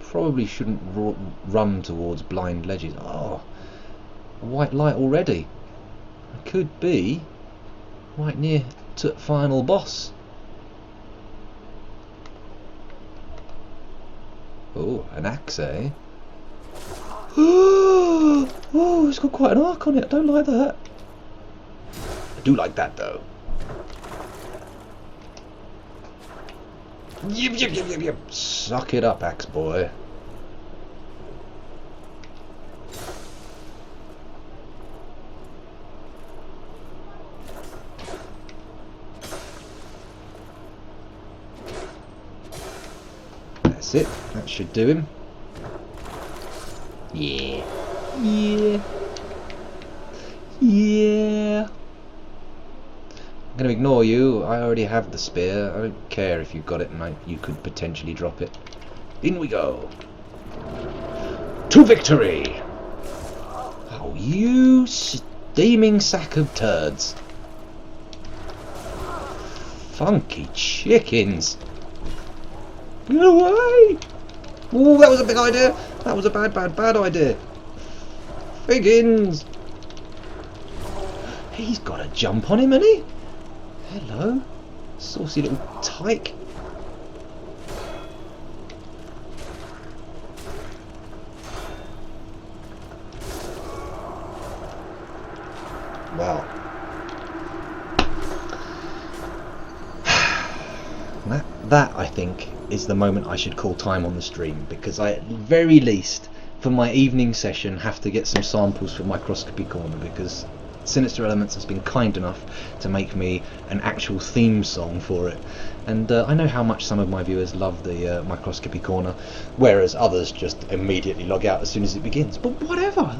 Probably shouldn't run towards blind ledges. Oh, a white light already. I could be right near to final boss. Oh, an axe, eh? Oh, it's got quite an arc on it. I don't like that. I do like that though. Yip, yip, yip, yip, yip. Suck it up, axe boy. That's it. That should do him. Yeah. Yeah. Yeah. I'm going to ignore you. I already have the spear. I don't care if you've got it and you could potentially drop it. In we go. To victory! Oh, you steaming sack of turds. Funky chickens. Get away! Oh, that was a big idea. That was a bad idea. Figgins! He's got a jump on him, hasn't he? Hello, saucy little tyke. Wow. That I think is the moment I should call time on the stream, because I at the very least for my evening session have to get some samples for Microscopy Corner, because Sinister Elements has been kind enough to make me an actual theme song for it, and I know how much some of my viewers love the Microscopy Corner, whereas others just immediately log out as soon as it begins. But whatever,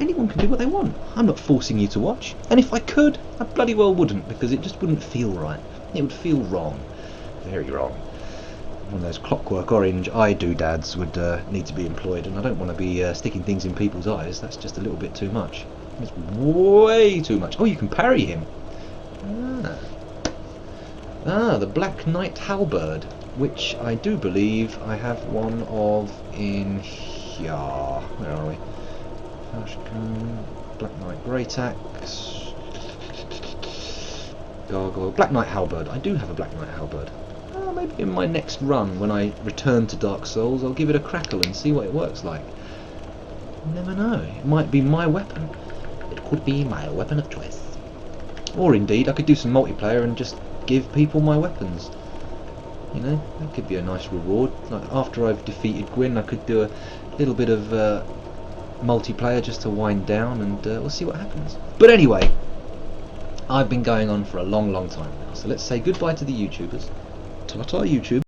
anyone can do what they want. I'm not forcing you to watch, and if I could, I bloody well wouldn't, because it just wouldn't feel right. It would feel wrong. Very wrong. One of those Clockwork Orange eye doodads would need to be employed, and I don't want to be sticking things in people's eyes. That's just a little bit too much. It's way too much. Oh, you can parry him. The Black Knight Halberd, which I do believe I have one of in here. Where are we? Black Knight Great Axe. Gargoyle. Black Knight Halberd. I do have a Black Knight Halberd. Maybe in my next run, when I return to Dark Souls, I'll give it a crackle and see what it works like. You never know. It might be my weapon. It could be my weapon of choice. Or indeed, I could do some multiplayer and just give people my weapons. You know, that could be a nice reward. Like after I've defeated Gwyn, I could do a little bit of multiplayer just to wind down, and we'll see what happens. But anyway, I've been going on for a long time now, so let's say goodbye to the YouTubers. Ta-ta, YouTube.